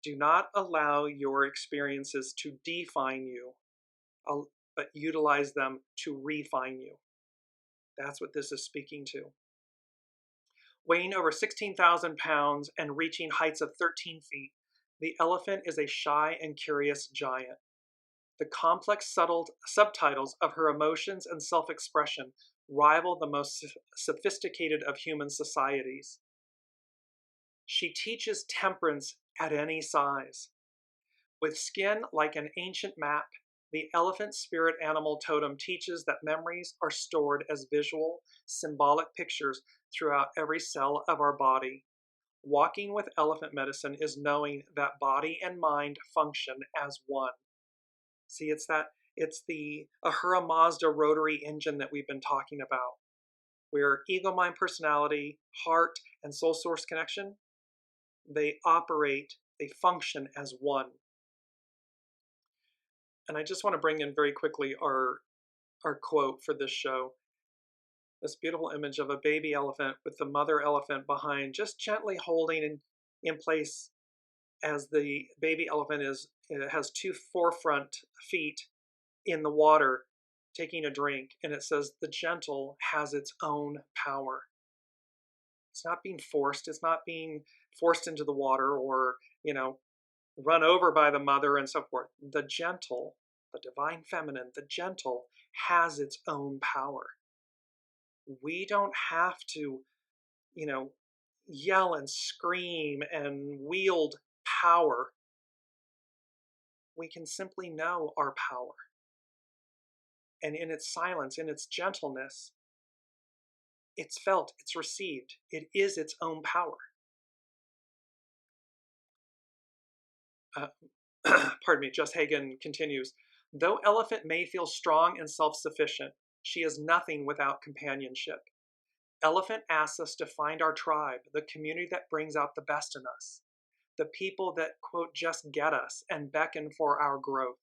do not allow your experiences to define you, but utilize them to refine you. That's what this is speaking to. Weighing over 16,000 pounds and reaching heights of 13 feet, the elephant is a shy and curious giant. The complex, subtle subtitles of her emotions and self-expression rival the most sophisticated of human societies. She teaches temperance at any size. With skin like an ancient map, the elephant spirit animal totem teaches that memories are stored as visual, symbolic pictures throughout every cell of our body. Walking with elephant medicine is knowing that body and mind function as one. See, it's the Ahura Mazda rotary engine that we've been talking about, where ego, mind, personality, heart, and soul source connection, they function as one. And I just want to bring in very quickly our quote for this show. This beautiful image of a baby elephant with the mother elephant behind, just gently holding in place as the baby elephant has two forefront feet in the water taking a drink, and it says the gentle has its own power. It's not being forced. It's not being forced into the water or, run over by the mother and so forth. The gentle, the divine feminine, the gentle has its own power. We don't have to, yell and scream and wield power. We can simply know our power. And in its silence, in its gentleness, it's felt, it's received. It is its own power. Pardon me, Jess Hagen continues, though elephant may feel strong and self-sufficient, she is nothing without companionship. Elephant asks us to find our tribe, the community that brings out the best in us, the people that, quote, just get us and beckon for our growth.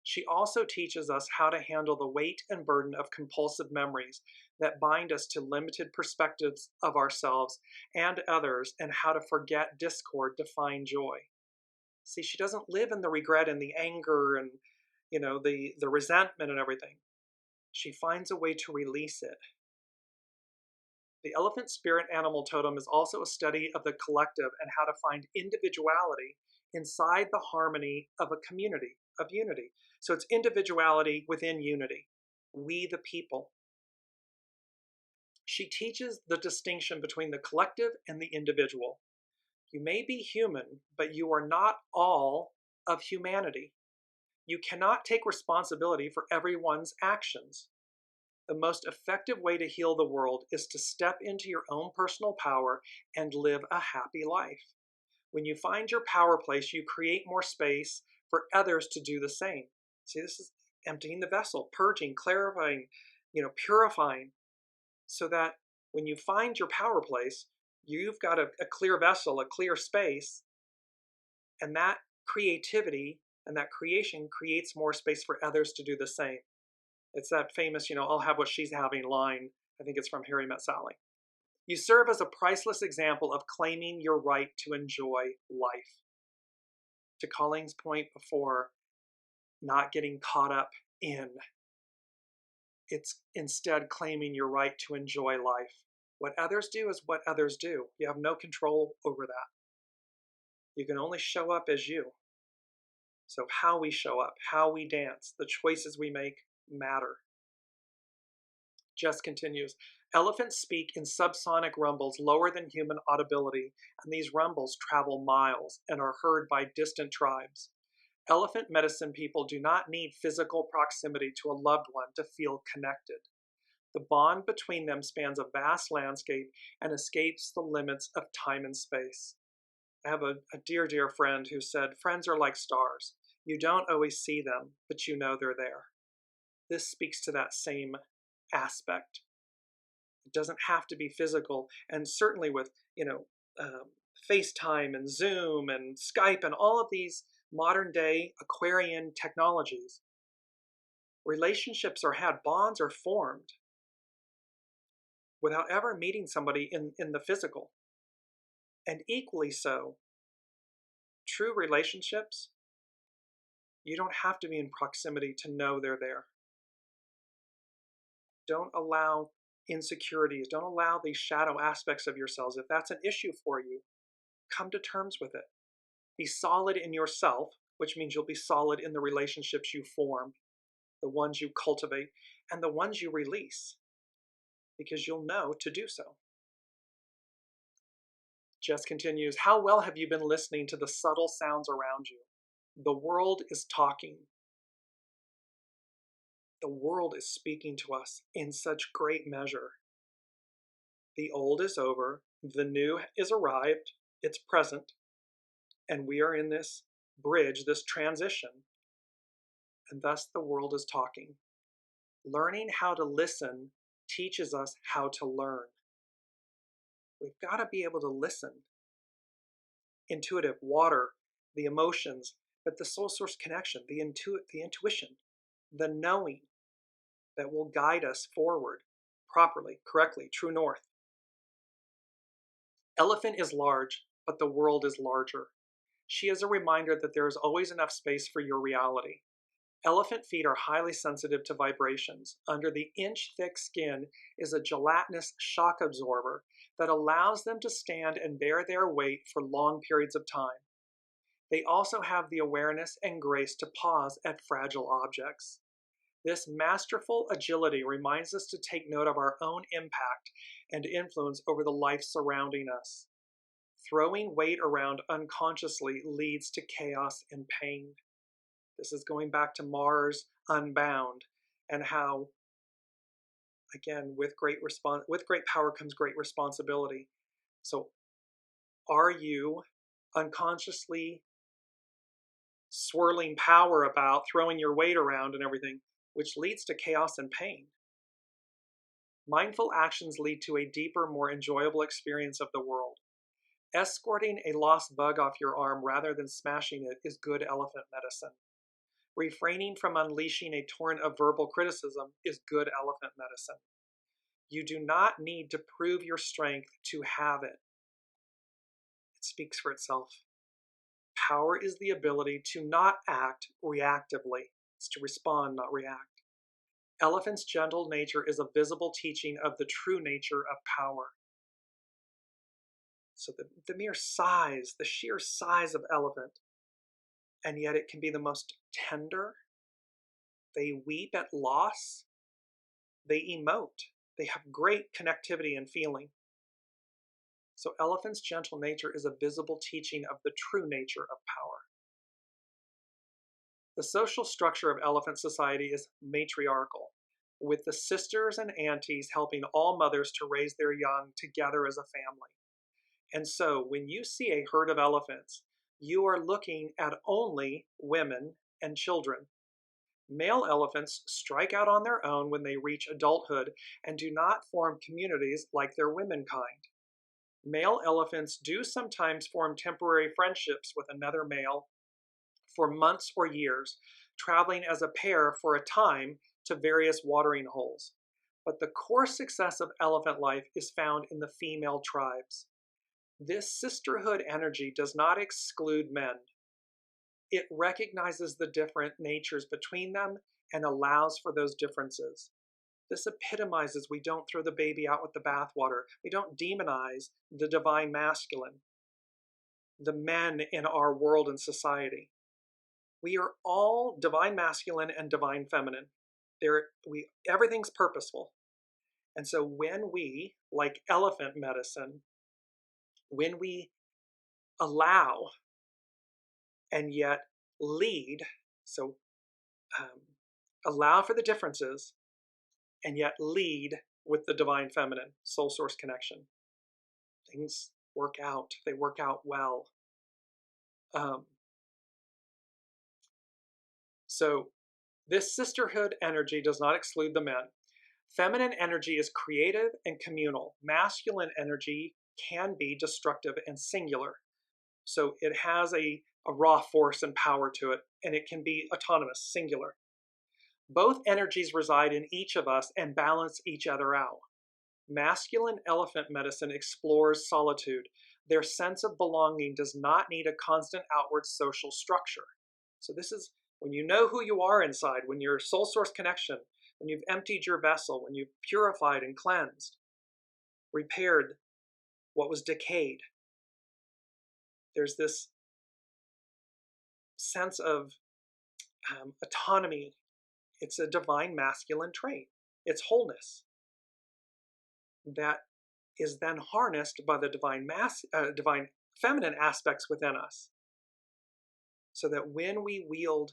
She also teaches us how to handle the weight and burden of compulsive memories that bind us to limited perspectives of ourselves and others, and how to forget discord to find joy. See, she doesn't live in the regret and the anger and, the resentment and everything. She finds a way to release it. The elephant spirit animal totem is also a study of the collective and how to find individuality inside the harmony of a community, of unity. So it's individuality within unity. We the people. She teaches the distinction between the collective and the individual. You may be human, but you are not all of humanity. You cannot take responsibility for everyone's actions. The most effective way to heal the world is to step into your own personal power and live a happy life. When you find your power place, you create more space for others to do the same. See, this is emptying the vessel, purging, clarifying, purifying, so that when you find your power place, you've got a clear vessel, a clear space, and that creativity and that creation creates more space for others to do the same. It's that famous, I'll have what she's having line. I think it's from Harry Met Sally. You serve as a priceless example of claiming your right to enjoy life. To Colleen's point before, not getting caught up in. It's instead claiming your right to enjoy life. What others do is what others do. You have no control over that. You can only show up as you. So how we show up, how we dance, the choices we make matter. Jess continues, elephants speak in subsonic rumbles lower than human audibility, and these rumbles travel miles and are heard by distant tribes. Elephant medicine people do not need physical proximity to a loved one to feel connected. The bond between them spans a vast landscape and escapes the limits of time and space. I have a dear, dear friend who said, friends are like stars. You don't always see them, but you know they're there. This speaks to that same aspect. It doesn't have to be physical, and certainly with, FaceTime and Zoom and Skype and all of these modern day Aquarian technologies, relationships are had, bonds are formed without ever meeting somebody in the physical. And equally so, true relationships, you don't have to be in proximity to know they're there. Don't allow insecurities, don't allow these shadow aspects of yourselves. If that's an issue for you, come to terms with it. Be solid in yourself, which means you'll be solid in the relationships you form, the ones you cultivate, and the ones you release, because you'll know to do so. Jess continues, how well have you been listening to the subtle sounds around you? The world is talking. The world is speaking to us in such great measure. The old is over, The new is arrived, it's present, and we are in this bridge, this transition, and thus the world is talking. Learning how to listen teaches us how to learn. We've got to be able to listen. Intuitive, water, the emotions, but the soul source connection, the intuition, the knowing that will guide us forward properly, correctly, true north. Elephant is large, but the world is larger. She is a reminder that there is always enough space for your reality. Elephant feet are highly sensitive to vibrations. Under the inch-thick skin is a gelatinous shock absorber that allows them to stand and bear their weight for long periods of time. They also have the awareness and grace to pause at fragile objects. This masterful agility reminds us to take note of our own impact and influence over the life surrounding us. Throwing weight around unconsciously leads to chaos and pain. This is going back to Mars Unbound and how, again, with great power comes great responsibility. So are you unconsciously swirling power about, throwing your weight around and everything, which leads to chaos and pain? Mindful actions lead to a deeper, more enjoyable experience of the world. Escorting a lost bug off your arm rather than smashing it is good elephant medicine. Refraining from unleashing a torrent of verbal criticism is good elephant medicine. You do not need to prove your strength to have it. It speaks for itself. Power is the ability to not act reactively. It's to respond, not react. Elephant's gentle nature is a visible teaching of the true nature of power. So the mere size, the sheer size of elephant, and yet it can be the most tender. They weep at loss. They emote. They have great connectivity and feeling. So elephant's gentle nature is a visible teaching of the true nature of power. The social structure of elephant society is matriarchal, with the sisters and aunties helping all mothers to raise their young together as a family. And so when you see a herd of elephants, you are looking at only women and children. Male elephants strike out on their own when they reach adulthood and do not form communities like their womenkind. Male elephants do sometimes form temporary friendships with another male for months or years, traveling as a pair for a time to various watering holes. But the core success of elephant life is found in the female tribes. This sisterhood energy does not exclude men. It recognizes the different natures between them and allows for those differences. This epitomizes we don't throw the baby out with the bathwater. We don't demonize the divine masculine, the men in our world and society. We are all divine masculine and divine feminine. Everything's purposeful. And so when we, like elephant medicine, when we allow and yet lead, so allow for the differences and yet lead with the divine feminine, soul source connection, things work out. They work out well. So this sisterhood energy does not exclude the men. Feminine energy is creative and communal. Masculine energy can be destructive and singular. So it has a raw force and power to it, and it can be autonomous, singular. Both energies reside in each of us and balance each other out. Masculine elephant medicine explores solitude. Their sense of belonging does not need a constant outward social structure. So this is when you know who you are inside, when your soul source connection, when you've emptied your vessel, when you've purified and cleansed, repaired what was decayed. There's this sense of autonomy. It's a divine masculine trait. It's wholeness that is then harnessed by the divine feminine aspects within us. So that when we wield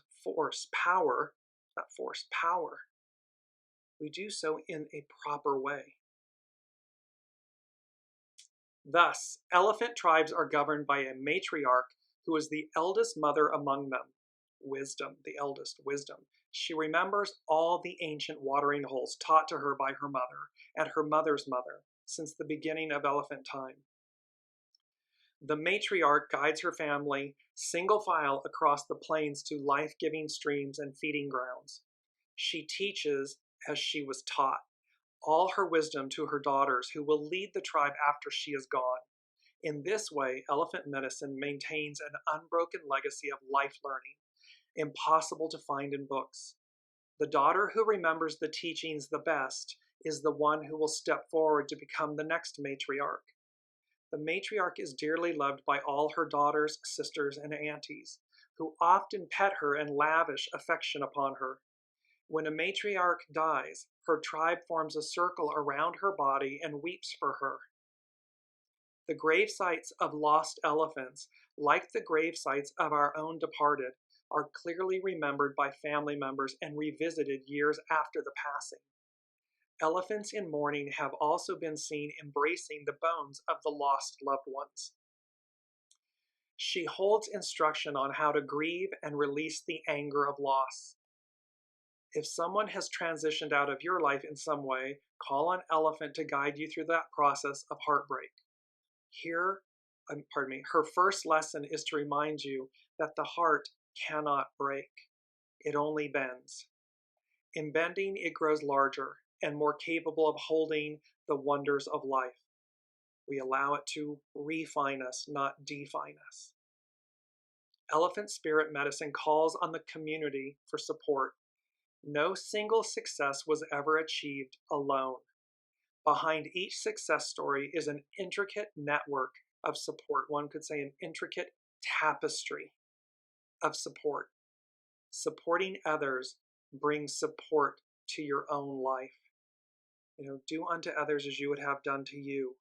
power, we do so in a proper way. Thus, elephant tribes are governed by a matriarch who is the eldest mother among them. Wisdom, the eldest, wisdom. She remembers all the ancient watering holes taught to her by her mother and her mother's mother since the beginning of elephant time. The matriarch guides her family single file across the plains to life-giving streams and feeding grounds. She teaches as she was taught, all her wisdom to her daughters who will lead the tribe after she is gone. In this way, elephant medicine maintains an unbroken legacy of life learning, impossible to find in books. The daughter who remembers the teachings the best is the one who will step forward to become the next matriarch. The matriarch is dearly loved by all her daughters, sisters, and aunties, who often pet her and lavish affection upon her. When a matriarch dies, her tribe forms a circle around her body and weeps for her. The grave sites of lost elephants, like the grave sites of our own departed, are clearly remembered by family members and revisited years after the passing. Elephants in mourning have also been seen embracing the bones of the lost loved ones. She holds instruction on how to grieve and release the anger of loss. If someone has transitioned out of your life in some way, call on Elephant to guide you through that process of heartbreak. Her first lesson is to remind you that the heart cannot break. It only bends. In bending, it grows larger and more capable of holding the wonders of life. We allow it to refine us, not define us. Elephant Spirit Medicine calls on the community for support. No single success was ever achieved alone. Behind each success story is an intricate network of support. One could say an intricate tapestry of support. Supporting others brings support to your own life. Do unto others as you would have done to you.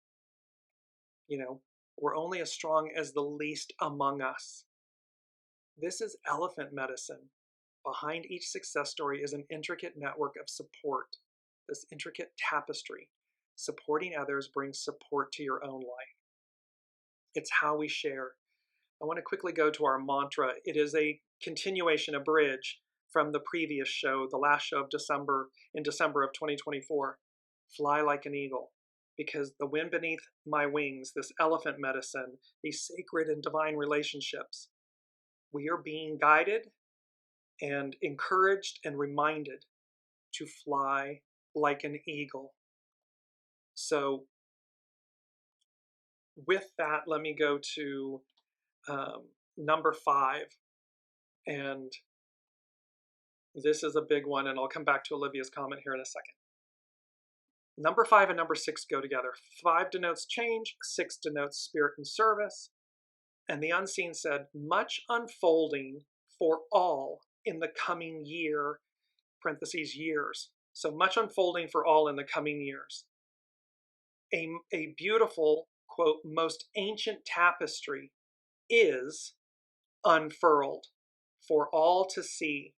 We're only as strong as the least among us. This is elephant medicine. Behind each success story is an intricate network of support, this intricate tapestry. Supporting others brings support to your own life. It's how we share. I want to quickly go to our mantra. It is a continuation, a bridge from the previous show, the last show of December, in December of 2024. Fly like an eagle, because the wind beneath my wings, this elephant medicine, these sacred and divine relationships, we are being guided and encouraged and reminded to fly like an eagle. So with that, let me go to number 5. And this is a big one, and I'll come back to Olivia's comment here in a second. Number 5 and number 6 go together. 5 denotes change, 6 denotes spirit and service. And the unseen said, much unfolding for all in the coming year, parentheses, years. So much unfolding for all in the coming years. A beautiful, quote, most ancient tapestry is unfurled for all to see,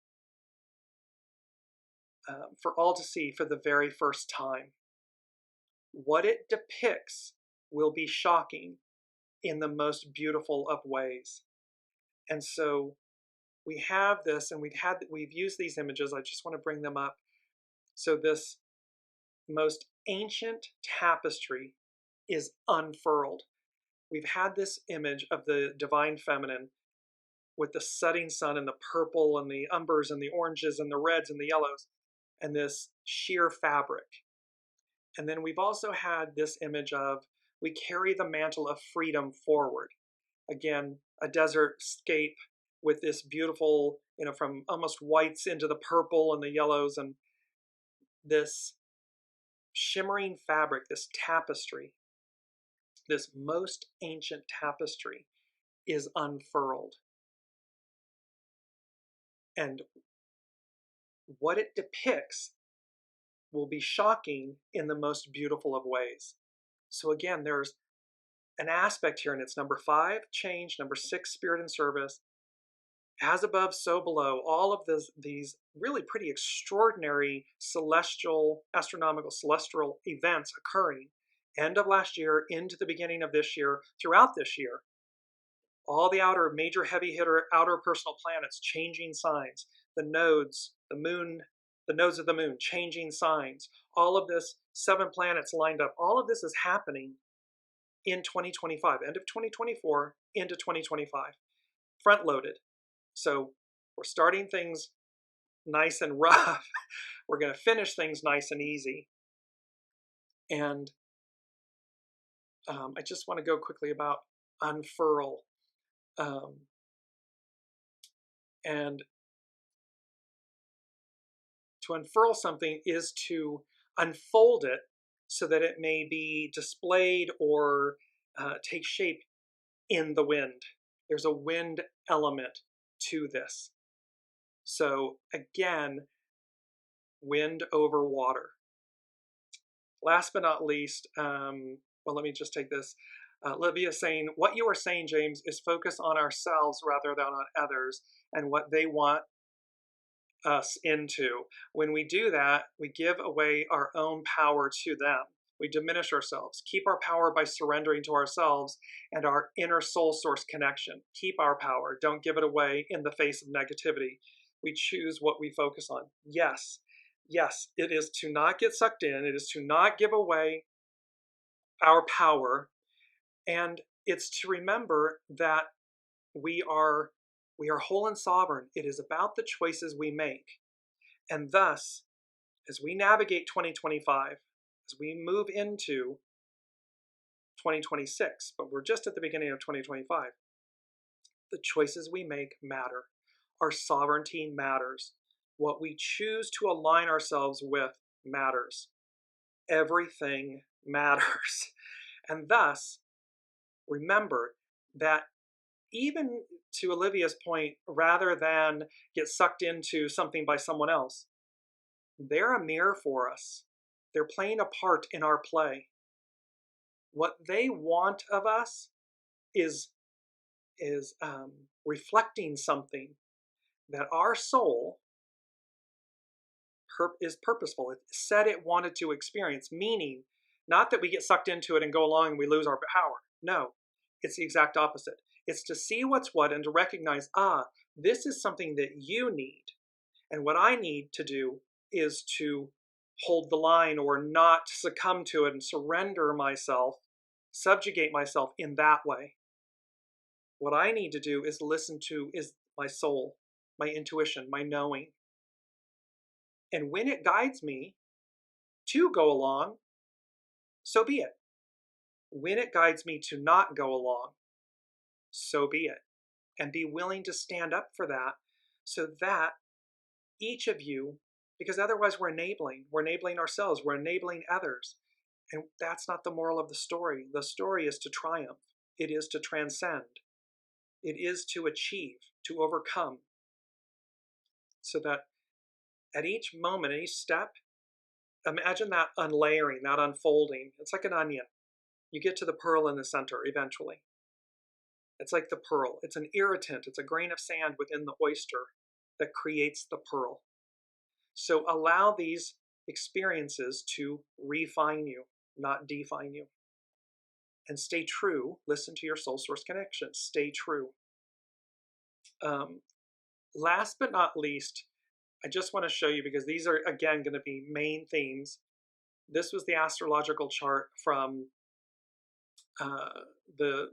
for the very first time. What it depicts will be shocking in the most beautiful of ways. And so we have this, and we've used these images. I just want to bring them up. So this most ancient tapestry is unfurled. We've had this image of the divine feminine with the setting sun and the purple and the umbers and the oranges and the reds and the yellows and this sheer fabric. And then we've also had this image of we carry the mantle of freedom forward. Again, a desert scape with this beautiful, from almost whites into the purple and the yellows, and this shimmering fabric, this tapestry, this most ancient tapestry is unfurled. And what it depicts will be shocking in the most beautiful of ways. So again, there's an aspect here, and it's number 5, change, number 6, spirit and service. As above, so below, all of these really pretty extraordinary celestial, astronomical, celestial events occurring end of last year into the beginning of this year, throughout this year, all the outer major heavy hitter outer personal planets changing signs, the nodes, the moon, the nodes of the moon changing signs, all of this, 7 planets lined up, all of this is happening in 2025, end of 2024 into 2025, front loaded. So we're starting things nice and rough. We're going to finish things nice and easy. And I just want to go quickly about unfurl. And to unfurl something is to unfold it so that it may be displayed or take shape in the wind. There's a wind element to this. So again, wind over water. Last but not least, well, let me just take this. Livia saying, what you are saying, James, is focus on ourselves rather than on others and what they want us into. When we do that, we give away our own power to them. We diminish ourselves. Keep our power by surrendering to ourselves and our inner soul source connection. Keep our power. Don't give it away in the face of negativity. We choose what we focus on. Yes, yes, it is to not get sucked in. It is to not give away our power. And it's to remember that we are whole and sovereign. It is about the choices we make. And thus, as we navigate 2025, as we move into 2026, but we're just at the beginning of 2025, the choices we make matter. Our sovereignty matters. What we choose to align ourselves with matters. Everything matters. And thus, remember that even to Olivia's point, rather than get sucked into something by someone else, they're a mirror for us. They're playing a part in our play. What they want of us is reflecting something that our soul is purposeful. It said it wanted to experience, meaning not that we get sucked into it and go along and we lose our power. No, it's the exact opposite. It's to see what's what and to recognize, this is something that you need. And what I need to do is to hold the line or not succumb to it and surrender myself, subjugate myself in that way. What I need to do is listen to is my soul, my intuition, my knowing. And when it guides me to go along, so be it. When it guides me to not go along, so be it. And be willing to stand up for that so that each of you, because otherwise we're enabling ourselves, we're enabling others. And that's not the moral of the story. The story is to triumph. It is to transcend. It is to achieve, to overcome. So that at each moment, at each step, imagine that unlayering, that unfolding. It's like an onion. You get to the pearl in the center eventually. It's like the pearl. It's an irritant. It's a grain of sand within the oyster that creates the pearl. So allow these experiences to refine you, not define you. And stay true. Listen to your soul source connection. Stay true. Last but not least, I just want to show you, because these are, again, going to be main themes. This was the astrological chart from the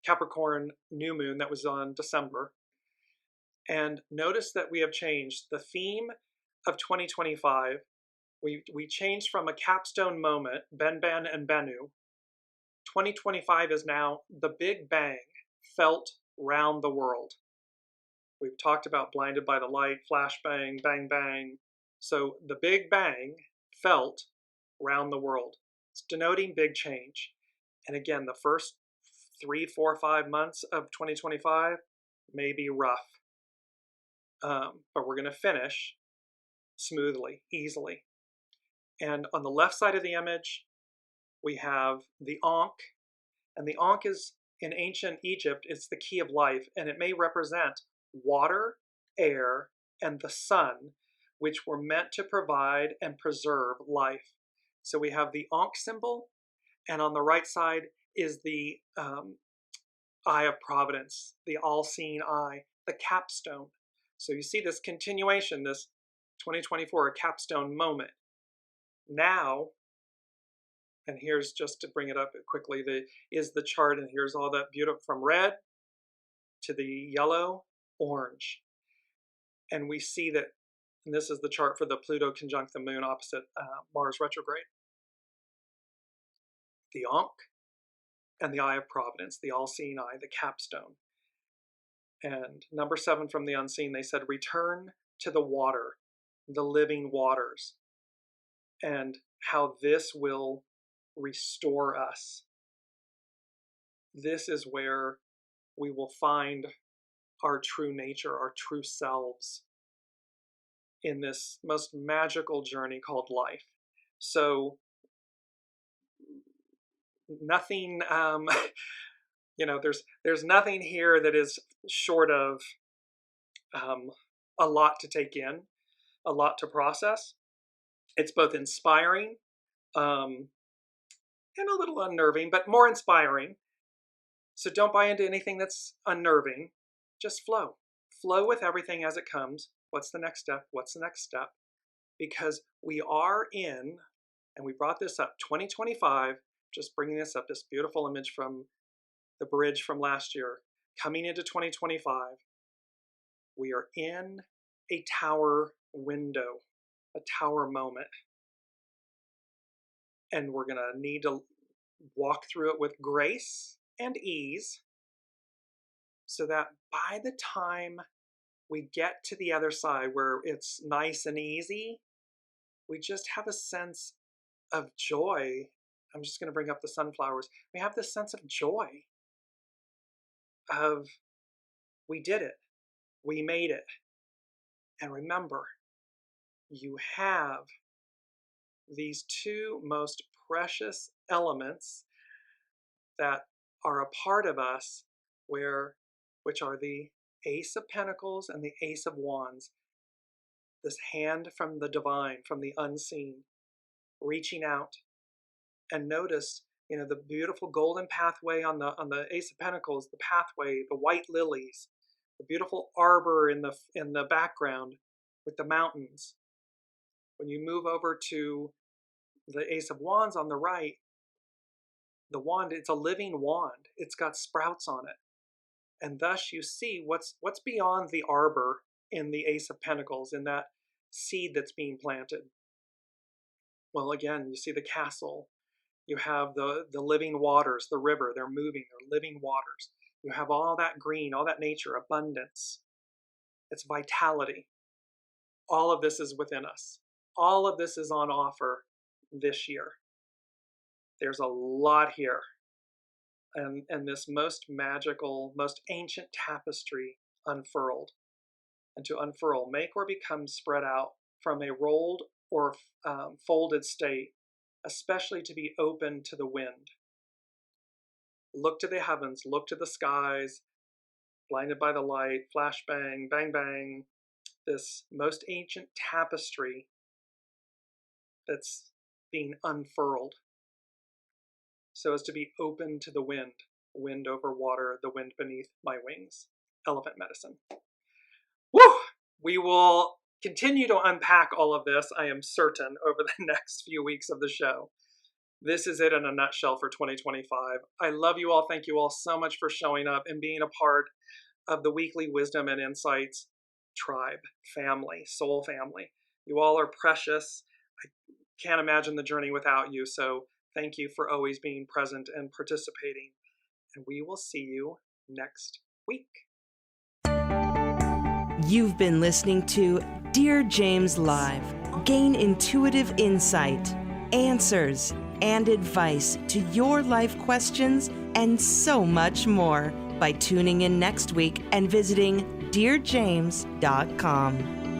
Capricorn new moon that was on December. And notice that we have changed the theme of 2025. We changed from a capstone moment, Ben and Bennu. 2025 is now the Big Bang felt round the world. We've talked about blinded by the light, flashbang, bang, bang. So the Big Bang felt round the world. It's denoting big change. And again, the first 3, 4, 5 months of 2025 may be rough. But we're going to finish smoothly, easily. And on the left side of the image, we have the ANKH. And the ANKH is, in ancient Egypt, it's the key of life. And it may represent water, air, and the sun, which were meant to provide and preserve life. So we have the ANKH symbol, And on the right side is the eye of providence, the all-seeing eye, the capstone. So you see this continuation, this 2024, a capstone moment. Now, and here's, just to bring it up quickly, is the chart, and here's all that beautiful from red to the yellow, orange. And we see that, and this is the chart for the Pluto conjunct the moon opposite Mars retrograde. The ANKH and the eye of providence, the all-seeing eye, the capstone. And number 7 from the unseen, they said, return to the water, the living waters, and how this will restore us. This is where we will find our true nature, our true selves in this most magical journey called life. So nothing, there's nothing here that is short of a lot to take in, a lot to process. It's both inspiring and a little unnerving, but more inspiring. So don't buy into anything that's unnerving. Just flow. Flow with everything as it comes. What's the next step? What's the next step? Because we are in, and we brought this up, 2025, just bringing this up, this beautiful image from the bridge from last year, coming into 2025, we are in a tower window, a tower moment. And we're going to need to walk through it with grace and ease so that by the time we get to the other side where it's nice and easy, we just have a sense of joy. I'm just going to bring up the sunflowers. We have this sense of joy of we did it. We made it. And remember, you have these two most precious elements that are a part of us, which are the Ace of Pentacles and the Ace of Wands. This hand from the divine, from the unseen, reaching out. And notice, the beautiful golden pathway on the Ace of Pentacles, the pathway, the white lilies, the beautiful arbor in the background with the mountains. When you move over to the Ace of Wands on the right, the wand, it's a living wand. It's got sprouts on it. And thus you see what's beyond the arbor in the Ace of Pentacles, in that seed that's being planted. Well, again, you see the castle. You have the living waters, the river, they're moving, they're living waters. You have all that green, all that nature, abundance. It's vitality. All of this is within us. All of this is on offer this year. There's a lot here. And this most magical, most ancient tapestry unfurled. And to unfurl, make or become spread out from a rolled or folded state, especially to be open to the wind. Look to the heavens, look to the skies, blinded by the light, flash bang, bang bang, this most ancient tapestry that's being unfurled so as to be open to the wind over water, the wind beneath my wings. Elephant medicine. Woo! We will continue to unpack all of this, I am certain, over the next few weeks of the show. This is it in a nutshell for 2025. I love you all. Thank you all so much for showing up and being a part of the weekly Wisdom and Insights tribe, family, soul family. You all are precious. I can't imagine the journey without you. So thank you for always being present and participating. And we will see you next week. You've been listening to Dearjames Live. Gain intuitive insight, answers, and advice to your life questions and so much more by tuning in next week and visiting dearjames.com.